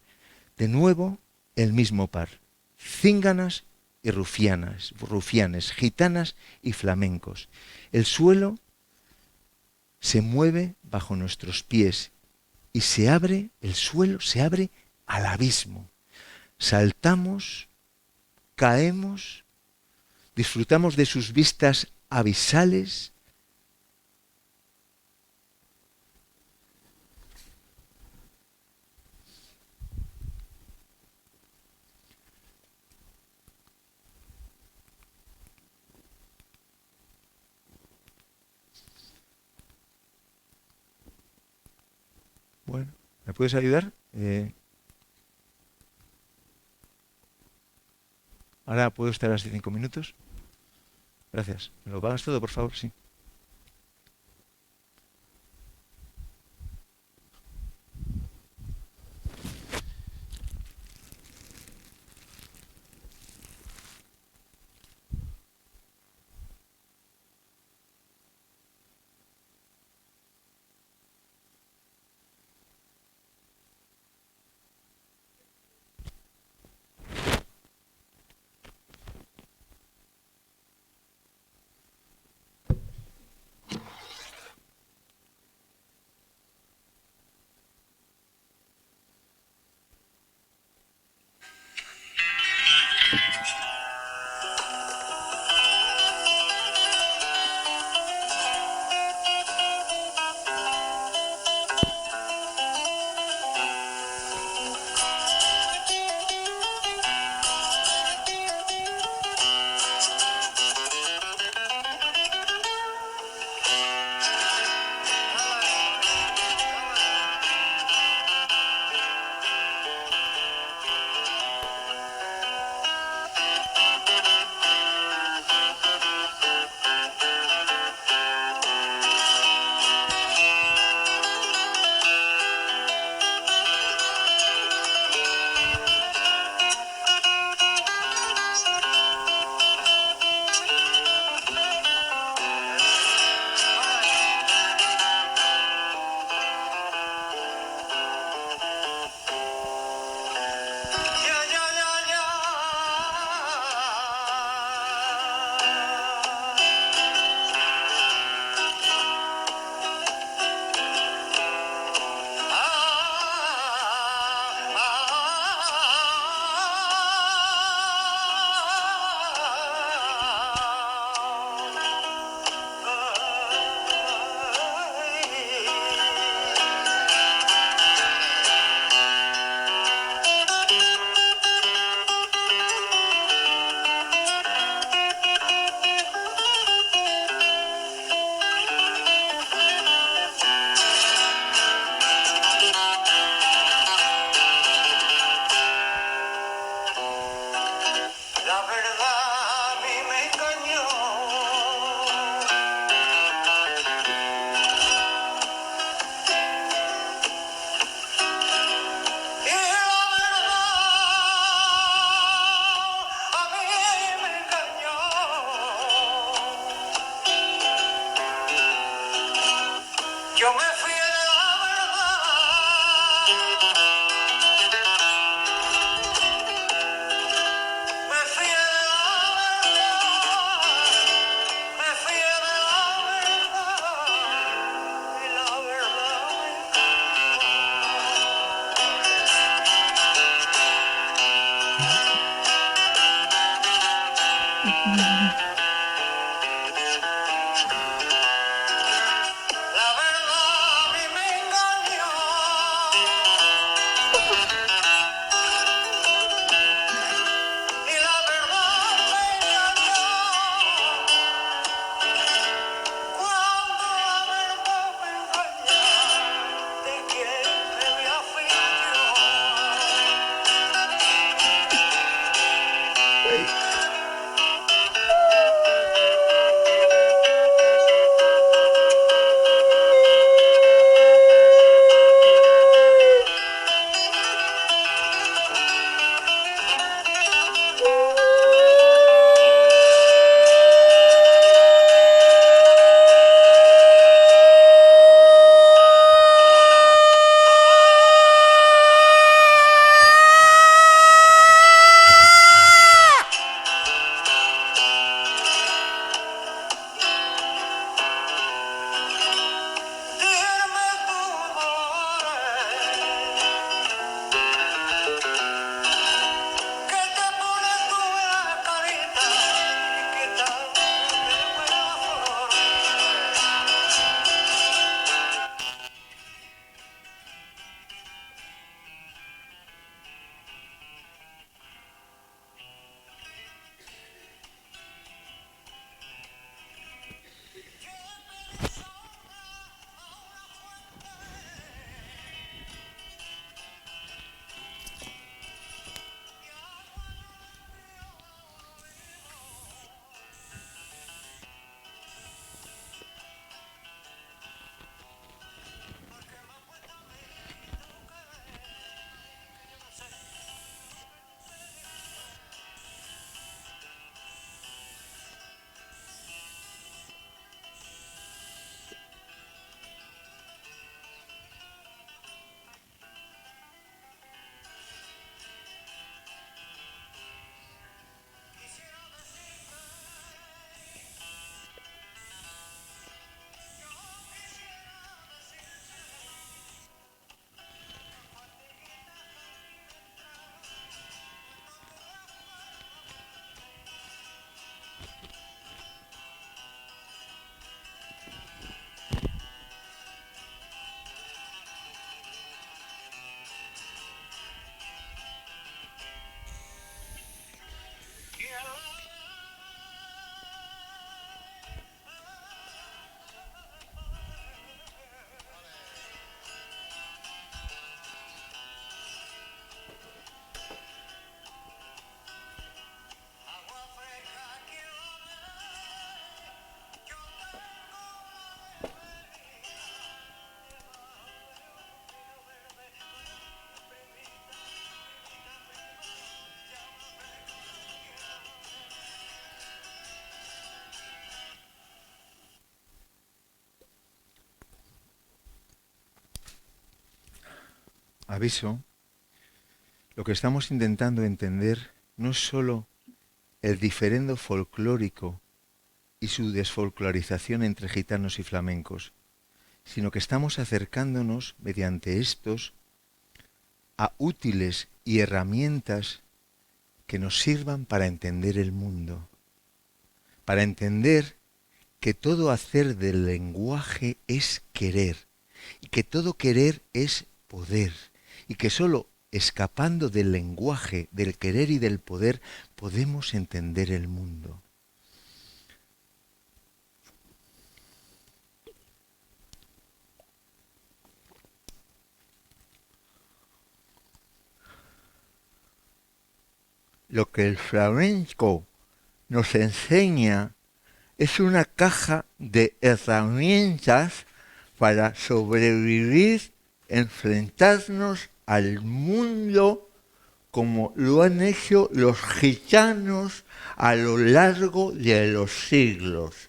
De nuevo, el mismo par. Cínganas y rufianes, gitanas y flamencos. El suelo se mueve bajo nuestros pies y se abre, el suelo se abre al abismo. Saltamos, caemos, disfrutamos de sus vistas abisales. Bueno, ¿me puedes ayudar? Ahora puedo estar así 5 minutos. Gracias. ¿Me lo pagas todo, por favor? Sí. La verdad a mí me engañó y la verdad me engañó cuando la verdad me engañó de quien me afligió. Dime tu dolores, que te pones tú en la carita y que tal te huele a flores. Aviso, lo que estamos intentando entender no es sólo el diferendo folclórico y su desfolclorización entre gitanos y flamencos, sino que estamos acercándonos mediante estos a útiles y herramientas que nos sirvan para entender el mundo, para entender que todo hacer del lenguaje es querer, y que todo querer es poder, y que sólo escapando del lenguaje, del querer y del poder, podemos entender el mundo. Lo que el flamenco nos enseña es una caja de herramientas para sobrevivir, enfrentarnos al mundo como lo han hecho los gitanos a lo largo de los siglos.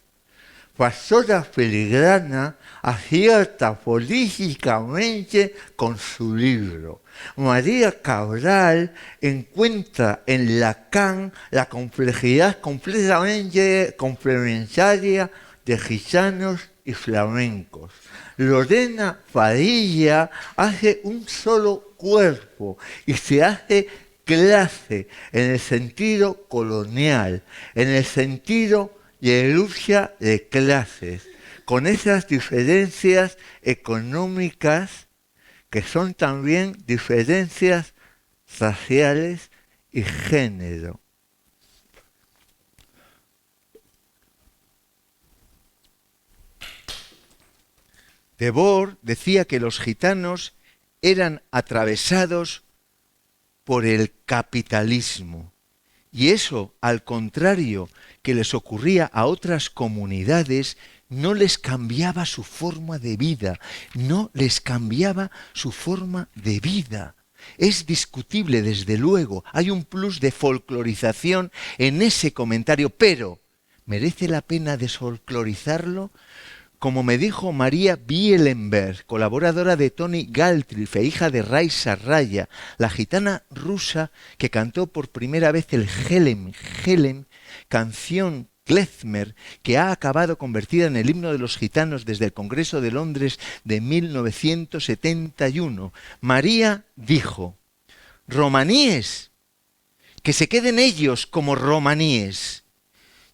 Pastora Filigrana acierta políticamente con su libro. María Cabral encuentra en Lacan la complejidad completamente complementaria de gitanos y flamencos. Lorena Padilla hace un solo cuerpo y se hace clase, en el sentido colonial, en el sentido de lucha de clases, con esas diferencias económicas que son también diferencias raciales y género. Debord decía que los gitanos eran atravesados por el capitalismo. Y eso, al contrario que les ocurría a otras comunidades, no les cambiaba su forma de vida, no les cambiaba su forma de vida. Es discutible, desde luego, hay un plus de folclorización en ese comentario, pero ¿merece la pena desfolclorizarlo? Como me dijo María Bielenberg, colaboradora de Tony Galtriff e hija de Raisa Raya, la gitana rusa que cantó por primera vez el Helem, canción klezmer que ha acabado convertida en el himno de los gitanos desde el Congreso de Londres de 1971. María dijo: romaníes, que se queden ellos como romaníes.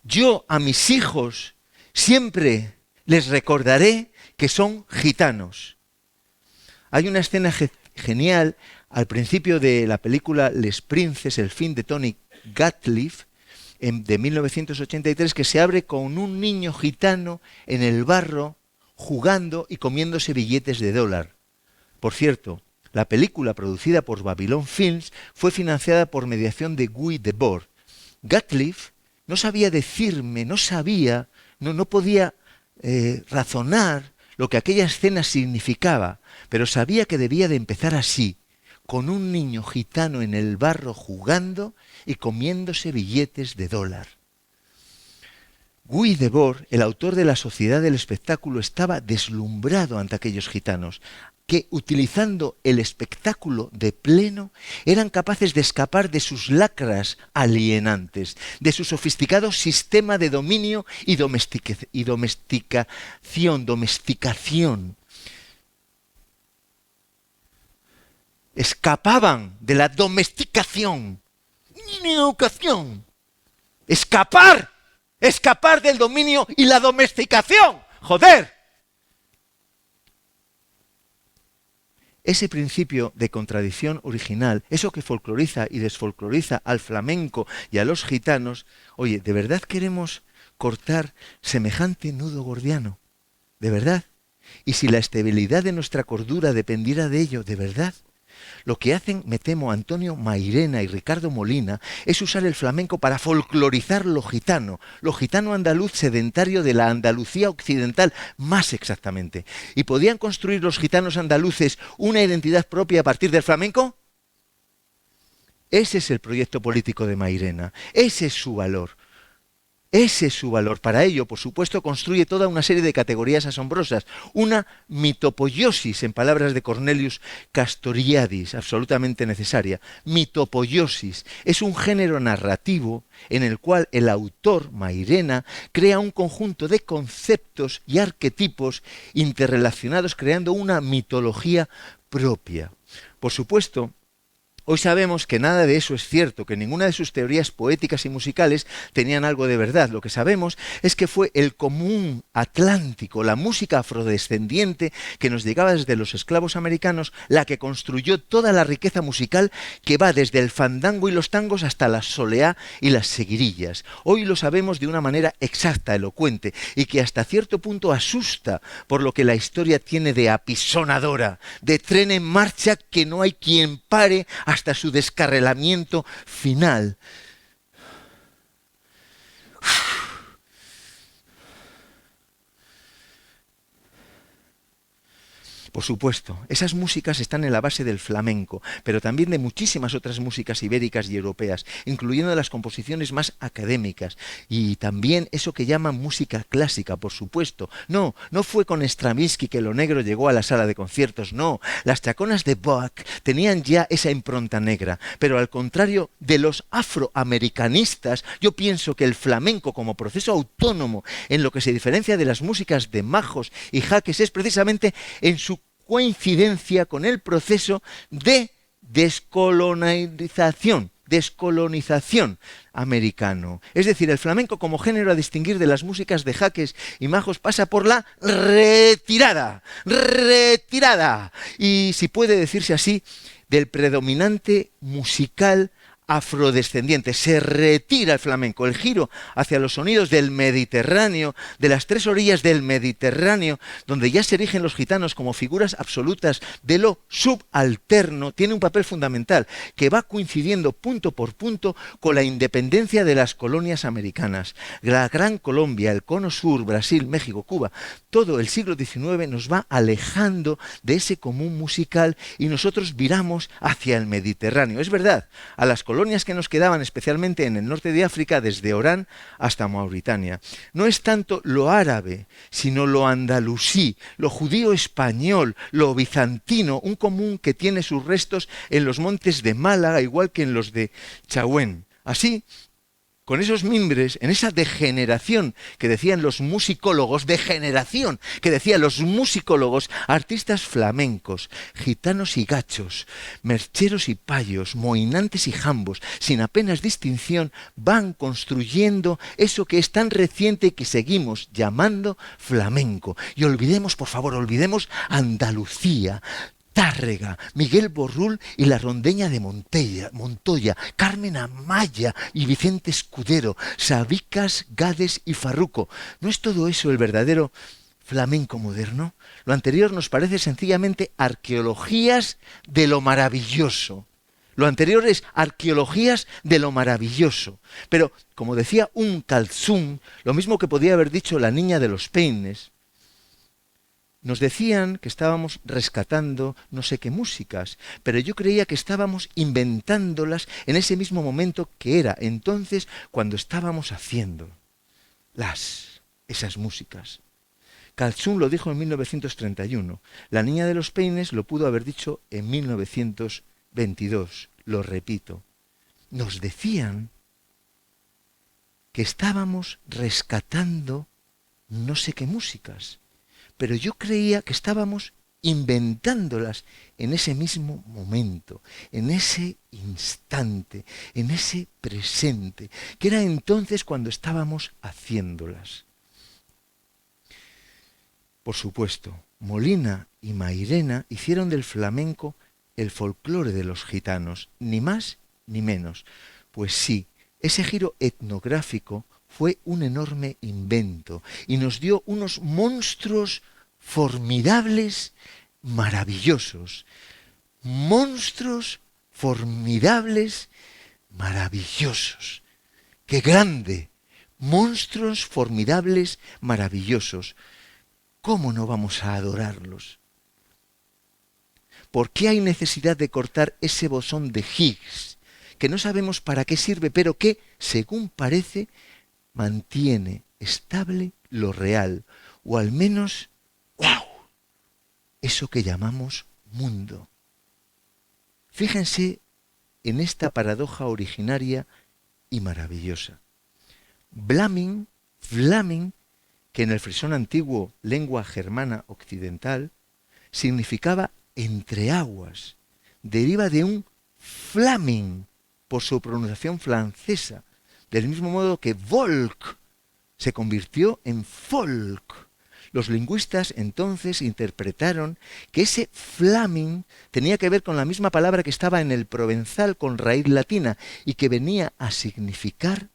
Yo a mis hijos siempre les recordaré que son gitanos. Hay una escena genial al principio de la película Les Princes, el film de Tony Gatliff, de 1983, que se abre con un niño gitano en el barro jugando y comiéndose billetes de dólar. Por cierto, la película, producida por Babylon Films, fue financiada por mediación de Guy Debord. Gatliff no sabía decirme, no podía razonar lo que aquella escena significaba, pero sabía que debía de empezar así, con un niño gitano en el barro jugando y comiéndose billetes de dólar. Guy Debord, el autor de La Sociedad del Espectáculo, estaba deslumbrado ante aquellos gitanos, que, utilizando el espectáculo de pleno, eran capaces de escapar de sus lacras alienantes, de su sofisticado sistema de dominio y domesticación. Escapaban de la domesticación. Escapar del dominio y la domesticación. ¡Joder! Ese principio de contradicción original, eso que folcloriza y desfolcloriza al flamenco y a los gitanos, oye, ¿de verdad queremos cortar semejante nudo gordiano? ¿De verdad? Y si la estabilidad de nuestra cordura dependiera de ello, ¿de verdad? Lo que hacen, me temo, Antonio Mairena y Ricardo Molina es usar el flamenco para folclorizar lo gitano andaluz sedentario de la Andalucía occidental, más exactamente. ¿Y podían construir los gitanos andaluces una identidad propia a partir del flamenco? Ese es el proyecto político de Mairena, ese es su valor. Ese es su valor. Para ello, por supuesto, construye toda una serie de categorías asombrosas. Una mitopoiosis, en palabras de Cornelius Castoriadis, absolutamente necesaria. Mitopoiosis es un género narrativo en el cual el autor, Mairena, crea un conjunto de conceptos y arquetipos interrelacionados, creando una mitología propia. Por supuesto, hoy sabemos que nada de eso es cierto, que ninguna de sus teorías poéticas y musicales tenían algo de verdad. Lo que sabemos es que fue el común atlántico, la música afrodescendiente que nos llegaba desde los esclavos americanos, la que construyó toda la riqueza musical que va desde el fandango y los tangos hasta la soleá y las seguirillas. Hoy lo sabemos de una manera exacta, elocuente, y que hasta cierto punto asusta por lo que la historia tiene de apisonadora, de tren en marcha que no hay quien pare hasta su descarrilamiento final. Por supuesto, esas músicas están en la base del flamenco, pero también de muchísimas otras músicas ibéricas y europeas, incluyendo las composiciones más académicas, y también eso que llaman música clásica, por supuesto. No fue con Stravinsky que lo negro llegó a la sala de conciertos, no. Las chaconas de Bach tenían ya esa impronta negra, pero al contrario de los afroamericanistas, yo pienso que el flamenco como proceso autónomo en lo que se diferencia de las músicas de majos y jaques es precisamente en su coincidencia con el proceso de descolonización americano. Es decir, el flamenco como género a distinguir de las músicas de Jaques y Majos pasa por la retirada, y si puede decirse así, del predominante musical afrodescendiente. Se retira el flamenco, el giro hacia los sonidos del Mediterráneo, de las tres orillas del Mediterráneo, donde ya se erigen los gitanos como figuras absolutas de lo subalterno, tiene un papel fundamental que va coincidiendo punto por punto con la independencia de las colonias americanas. La Gran Colombia, el Cono Sur, Brasil, México, Cuba, todo el siglo XIX nos va alejando de ese común musical y nosotros viramos hacia el Mediterráneo. Es verdad, a las colonias que nos quedaban especialmente en el norte de África, desde Orán hasta Mauritania. No es tanto lo árabe, sino lo andalusí, lo judío español, lo bizantino, un común que tiene sus restos en los montes de Málaga, igual que en los de Chahuén. Así, con esos mimbres, en esa degeneración que decían los musicólogos, artistas flamencos, gitanos y gachos, mercheros y payos, moinantes y jambos, sin apenas distinción, van construyendo eso que es tan reciente y que seguimos llamando flamenco. Y olvidemos, por favor, Andalucía, Tárrega, Miguel Borrul y la rondeña de Montoya, Carmen Amaya y Vicente Escudero, Sabicas, Gades y Farruco. ¿No es todo eso el verdadero flamenco moderno? Lo anterior nos parece sencillamente arqueologías de lo maravilloso. Lo anterior es arqueologías de lo maravilloso. Pero, como decía Kalsum, lo mismo que podía haber dicho la niña de los peines, nos decían que estábamos rescatando no sé qué músicas, pero yo creía que estábamos inventándolas en ese mismo momento que era entonces cuando estábamos haciendo esas músicas. Kalsum lo dijo en 1931. La niña de los peines lo pudo haber dicho en 1922. Lo repito. Nos decían que estábamos rescatando no sé qué músicas, pero yo creía que estábamos inventándolas en ese mismo momento, en ese instante, en ese presente, que era entonces cuando estábamos haciéndolas. Por supuesto, Molina y Mairena hicieron del flamenco el folclore de los gitanos, ni más ni menos. Pues sí, ese giro etnográfico fue un enorme invento y nos dio unos monstruos formidables, maravillosos. Monstruos formidables, maravillosos. ¡Qué grande! Monstruos formidables, maravillosos. ¿Cómo no vamos a adorarlos? ¿Por qué hay necesidad de cortar ese bosón de Higgs, que no sabemos para qué sirve, pero que, según parece, mantiene estable lo real, o al menos, ¡wow!, eso que llamamos mundo? Fíjense en esta paradoja originaria y maravillosa. Flaming, que en el frisón antiguo, lengua germana occidental, significaba entre aguas. Deriva de un flaming, por su pronunciación francesa, del mismo modo que Volk se convirtió en folk. Los lingüistas entonces interpretaron que ese flaming tenía que ver con la misma palabra que estaba en el provenzal con raíz latina y que venía a significar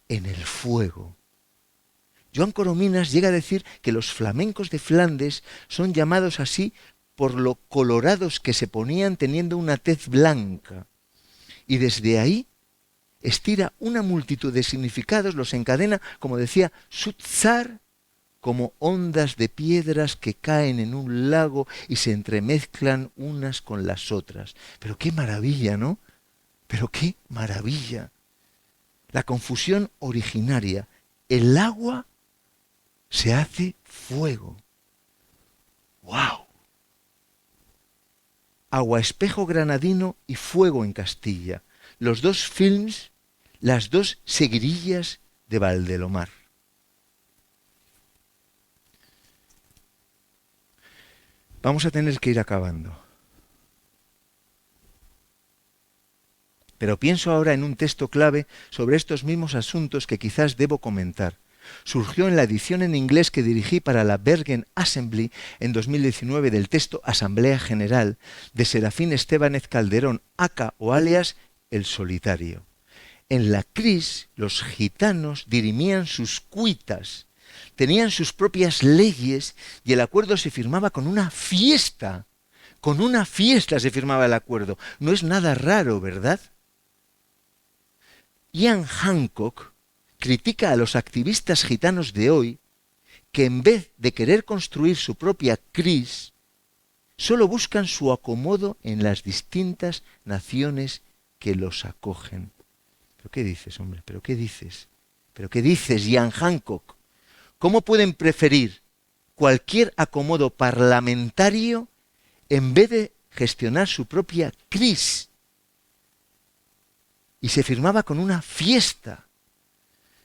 en el fuego. Joan Corominas llega a decir que los flamencos de Flandes son llamados así por lo colorados que se ponían teniendo una tez blanca. Y desde ahí estira una multitud de significados, los encadena, como decía Sutzar, como ondas de piedras que caen en un lago y se entremezclan unas con las otras. Pero qué maravilla, ¿no? Pero qué maravilla. La confusión originaria. El agua se hace fuego. ¡Wow! Agua espejo granadino y fuego en Castilla. Los dos films, las dos seguirillas de Valdelomar. Vamos a tener que ir acabando. Pero pienso ahora en un texto clave sobre estos mismos asuntos que quizás debo comentar. Surgió en la edición en inglés que dirigí para la Bergen Assembly en 2019 del texto Asamblea General de Serafín Estébanez Calderón, aka o alias El Solitario. En la CRIS los gitanos dirimían sus cuitas, tenían sus propias leyes y el acuerdo se firmaba con una fiesta. Con una fiesta se firmaba el acuerdo. No es nada raro, ¿verdad? Ian Hancock critica a los activistas gitanos de hoy que en vez de querer construir su propia CRIS, solo buscan su acomodo en las distintas naciones que los acogen. ¿Pero qué dices, hombre? ¿Pero qué dices? ¿Pero qué dices, Ian Hancock? ¿Cómo pueden preferir cualquier acomodo parlamentario en vez de gestionar su propia CRIS? Y se firmaba con una fiesta.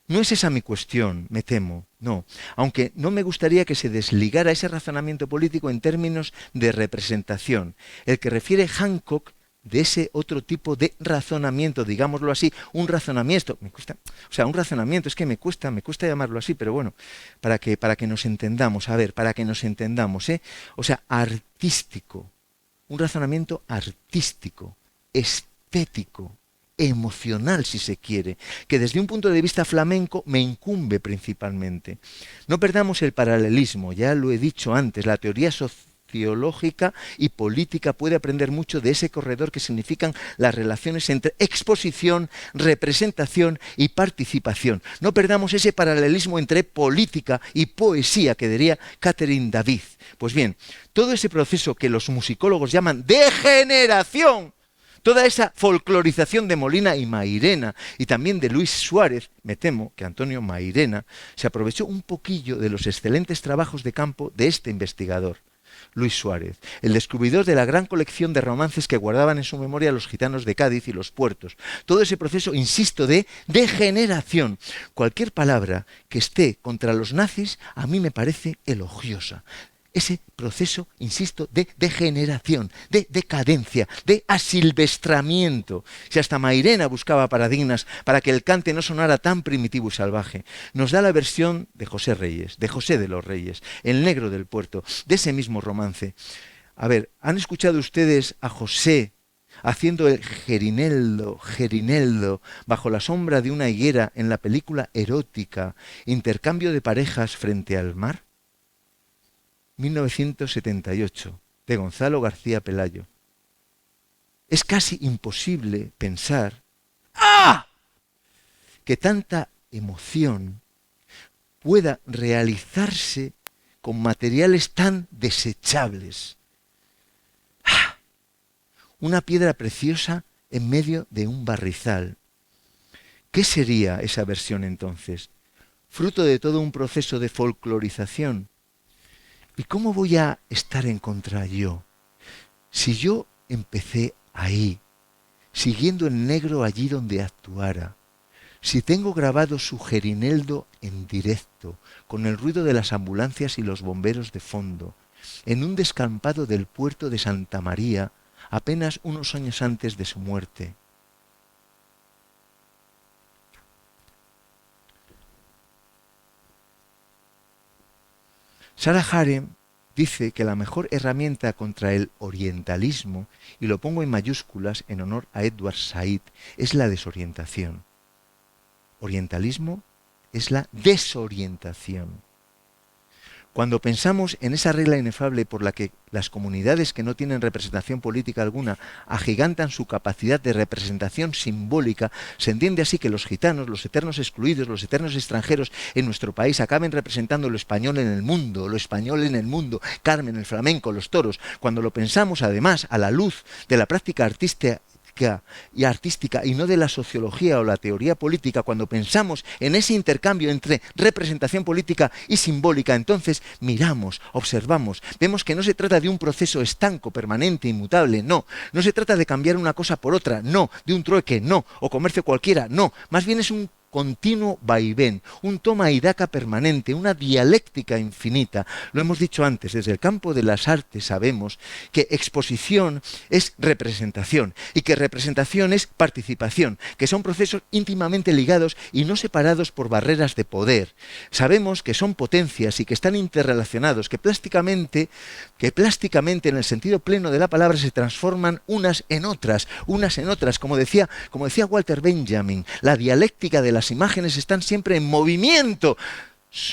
No es esa mi cuestión, me temo, no. Aunque no me gustaría que se desligara ese razonamiento político en términos de representación, el que refiere Hancock de ese otro tipo de razonamiento, digámoslo así, un razonamiento, un razonamiento, es que me cuesta llamarlo así, pero bueno, para que nos entendamos, o sea, artístico, un razonamiento artístico, estético, emocional, si se quiere, que desde un punto de vista flamenco me incumbe principalmente. No perdamos el paralelismo, ya lo he dicho antes, la teoría sociológica y política puede aprender mucho de ese corredor que significan las relaciones entre exposición, representación y participación. No perdamos ese paralelismo entre política y poesía, que diría Catherine David. Pues bien, todo ese proceso que los musicólogos llaman degeneración, toda esa folclorización de Molina y Mairena y también de Luis Suárez, me temo que Antonio Mairena se aprovechó un poquillo de los excelentes trabajos de campo de este investigador, Luis Suárez, el descubridor de la gran colección de romances que guardaban en su memoria los gitanos de Cádiz y los puertos. Todo ese proceso, insisto, de degeneración. Cualquier palabra que esté contra los nazis a mí me parece elogiosa. Ese proceso, insisto, de degeneración, de decadencia, de asilvestramiento. Si hasta Mairena buscaba paradigmas para que el cante no sonara tan primitivo y salvaje, nos da la versión de José Reyes, de José de los Reyes, el negro del puerto, de ese mismo romance. A ver, ¿han escuchado ustedes a José haciendo el Gerineldo, bajo la sombra de una higuera en la película erótica Intercambio de parejas frente al mar? 1978, de Gonzalo García Pelayo. Es casi imposible pensar que tanta emoción pueda realizarse con materiales tan desechables. Una piedra preciosa en medio de un barrizal. ¿Qué sería esa versión entonces? Fruto de todo un proceso de folclorización. ¿Y cómo voy a estar en contra yo? Si yo empecé ahí, siguiendo el negro allí donde actuara, si tengo grabado su Gerineldo en directo, con el ruido de las ambulancias y los bomberos de fondo, en un descampado del puerto de Santa María, apenas unos años antes de su muerte. Sarah Harem dice que la mejor herramienta contra el orientalismo, y lo pongo en mayúsculas en honor a Edward Said, es la desorientación. Orientalismo es la desorientación. Cuando pensamos en esa regla inefable por la que las comunidades que no tienen representación política alguna agigantan su capacidad de representación simbólica, se entiende así que los gitanos, los eternos excluidos, los eternos extranjeros en nuestro país acaben representando lo español en el mundo, Carmen, el flamenco, los toros. Cuando lo pensamos además a la luz de la práctica artística y no de la sociología o la teoría política, cuando pensamos en ese intercambio entre representación política y simbólica, entonces miramos, observamos, vemos que no se trata de un proceso estanco, permanente, inmutable, no se trata de cambiar una cosa por otra, no, de un trueque, no, o comercio cualquiera, no, más bien es un continuo vaivén, un toma y daca permanente, una dialéctica infinita. Lo hemos dicho antes, desde el campo de las artes sabemos que exposición es representación y que representación es participación, que son procesos íntimamente ligados y no separados por barreras de poder. Sabemos que son potencias y que están interrelacionados, que plásticamente en el sentido pleno de la palabra se transforman unas en otras, como decía Walter Benjamin, la dialéctica de las imágenes están siempre en movimiento.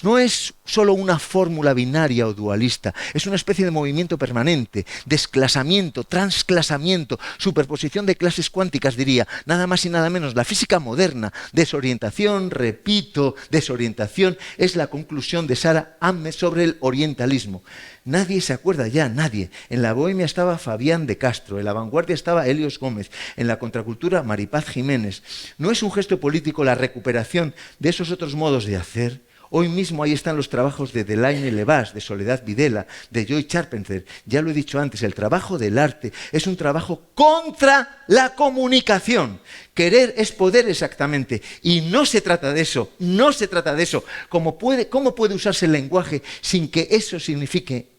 No es solo una fórmula binaria o dualista, es una especie de movimiento permanente, desclasamiento, transclasamiento, superposición de clases cuánticas, diría, nada más y nada menos. La física moderna, desorientación, repito, desorientación, es la conclusión de Sara Ahmed sobre el orientalismo. Nadie se acuerda ya, nadie. En la Bohemia estaba Fabián de Castro, en la vanguardia estaba Helios Gómez, en la contracultura Maripaz Jiménez. ¿No es un gesto político la recuperación de esos otros modos de hacer? Hoy mismo ahí están los trabajos de Delaine Levas, de Soledad Videla, de Joy Charpentier. Ya lo he dicho antes, el trabajo del arte es un trabajo contra la comunicación. Querer es poder exactamente. Y no se trata de eso, no se trata de eso. ¿Cómo puede usarse el lenguaje sin que eso signifique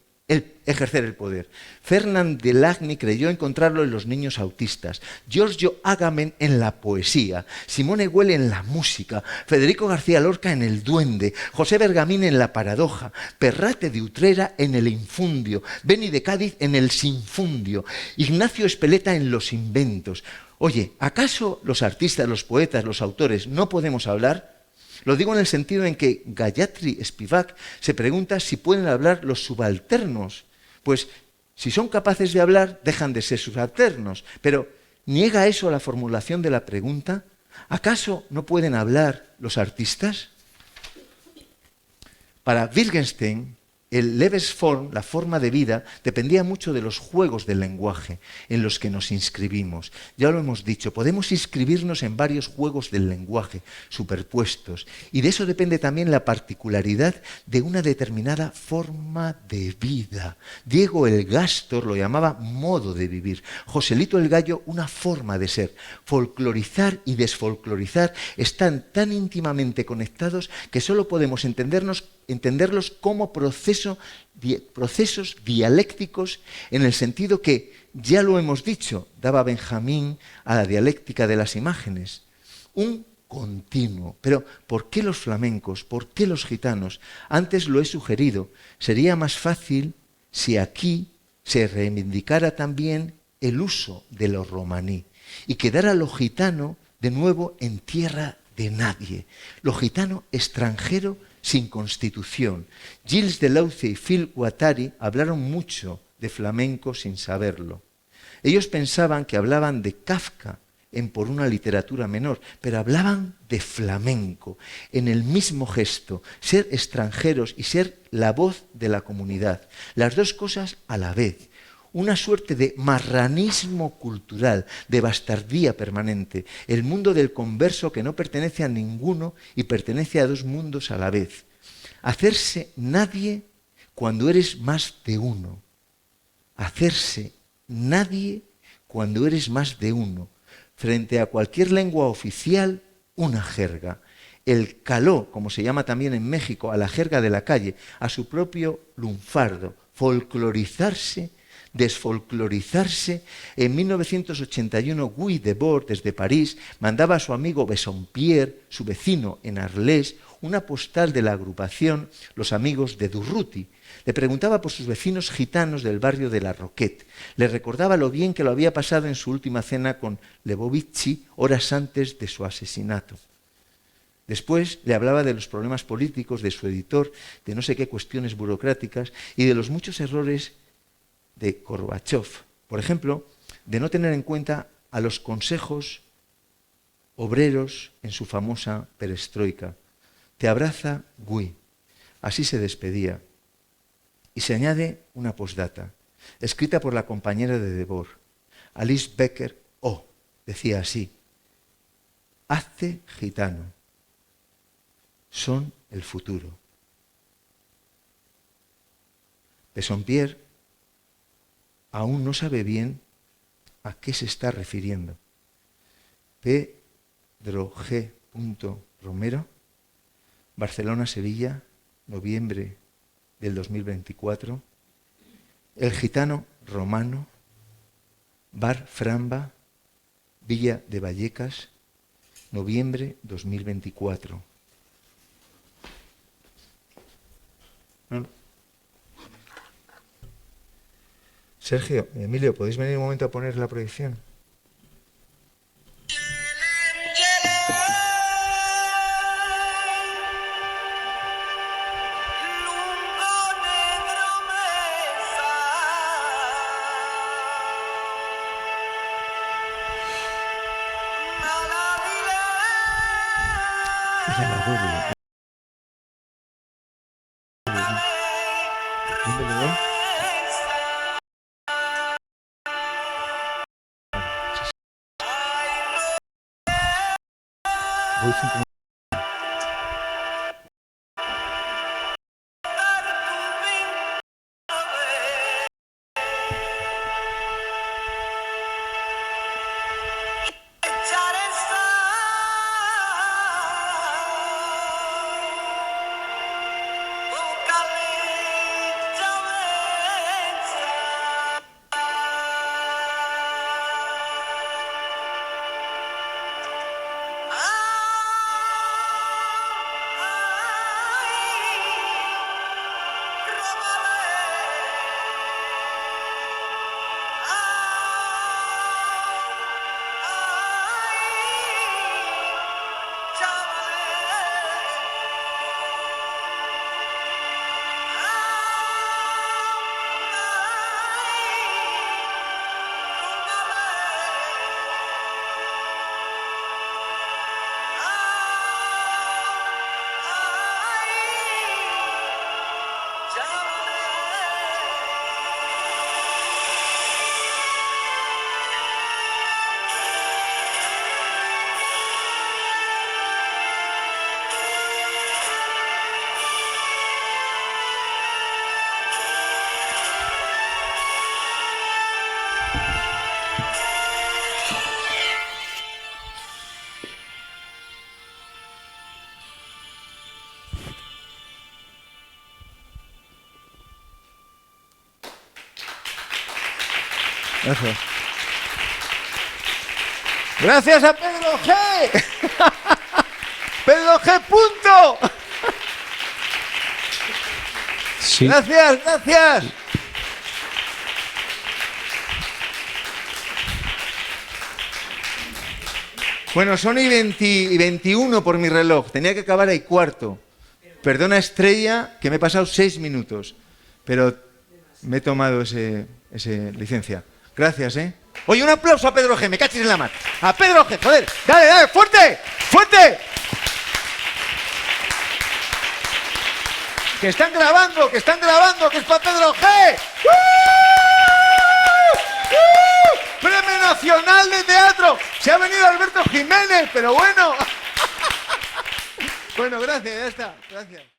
ejercer el poder? Fernand de Lagny creyó encontrarlo en los niños autistas, Giorgio Agamben en la poesía, Simone Weil en la música, Federico García Lorca en el duende, José Bergamín en la paradoja, Perrate de Utrera en el infundio, Beni de Cádiz en el sinfundio, Ignacio Espeleta en los inventos. Oye, ¿acaso los artistas, los poetas, los autores no podemos hablar? Lo digo en el sentido en que Gayatri Spivak se pregunta si pueden hablar los subalternos. Pues si son capaces de hablar, dejan de ser subalternos. Pero ¿niega eso la formulación de la pregunta? ¿Acaso no pueden hablar los artistas? Para Wittgenstein, el Lebensform, la forma de vida, dependía mucho de los juegos del lenguaje en los que nos inscribimos. Ya lo hemos dicho, podemos inscribirnos en varios juegos del lenguaje superpuestos, y de eso depende también la particularidad de una determinada forma de vida. Diego el Gástor lo llamaba modo de vivir, Joselito el Gallo una forma de ser. Folclorizar y desfolclorizar están tan íntimamente conectados que solo podemos entenderlos como procesos dialécticos, en el sentido que, ya lo hemos dicho, daba Benjamín a la dialéctica de las imágenes, un continuo. Pero ¿por qué los flamencos? ¿Por qué los gitanos? Antes lo he sugerido, sería más fácil si aquí se reivindicara también el uso de lo romaní y quedara lo gitano de nuevo en tierra de nadie, lo gitano extranjero sin constitución. Gilles Deleuze y Phil Guattari hablaron mucho de flamenco sin saberlo. Ellos pensaban que hablaban de Kafka por una literatura menor, pero hablaban de flamenco, en el mismo gesto, ser extranjeros y ser la voz de la comunidad. Las dos cosas a la vez. Una suerte de marranismo cultural, de bastardía permanente, el mundo del converso que no pertenece a ninguno y pertenece a dos mundos a la vez. Hacerse nadie cuando eres más de uno. Hacerse nadie cuando eres más de uno. Frente a cualquier lengua oficial, una jerga. El caló, como se llama también en México, a la jerga de la calle, a su propio lunfardo, folclorizarse, desfolclorizarse. En 1981, Guy Debord, desde París, mandaba a su amigo Bassompierre, su vecino en Arles, una postal de la agrupación Los Amigos de Durruti. Le preguntaba por sus vecinos gitanos del barrio de La Roquette. Le recordaba lo bien que lo había pasado en su última cena con Lebovici, horas antes de su asesinato. Después le hablaba de los problemas políticos de su editor, de no sé qué cuestiones burocráticas y de los muchos errores de Gorbachev, por ejemplo, de no tener en cuenta a los consejos obreros en su famosa perestroika. Te abraza Guy. Así se despedía. Y se añade una postdata, escrita por la compañera de Debord, Alice Becker O. Decía así: hazte gitano, son el futuro. Bassompierre aún no sabe bien a qué se está refiriendo. Pedro G. Romero, Barcelona-Sevilla, noviembre del 2024. El Gitano Romano, Bar Framba, Villa de Vallecas, noviembre 2024. No. Sergio, Emilio, ¿podéis venir un momento a poner la proyección? Es a la doble. ¿Dónde le doy? Voy 5 minutos. Gracias. Gracias a Pedro G. Pedro G. Punto. Sí. Gracias, gracias. Bueno, son y 21 por mi reloj. Tenía que acabar a y cuarto. Perdona, Estrella, que me he pasado 6 minutos. Pero me he tomado ese licencia. Gracias, ¿eh? Oye, un aplauso a Pedro G. Me cachis en la mar. A Pedro G. Joder. Dale, dale. Fuerte. Fuerte. Que están grabando, que es para Pedro G. Premio Nacional de Teatro. Se ha venido Alberto Jiménez, pero bueno. Bueno, gracias, ya está. Gracias.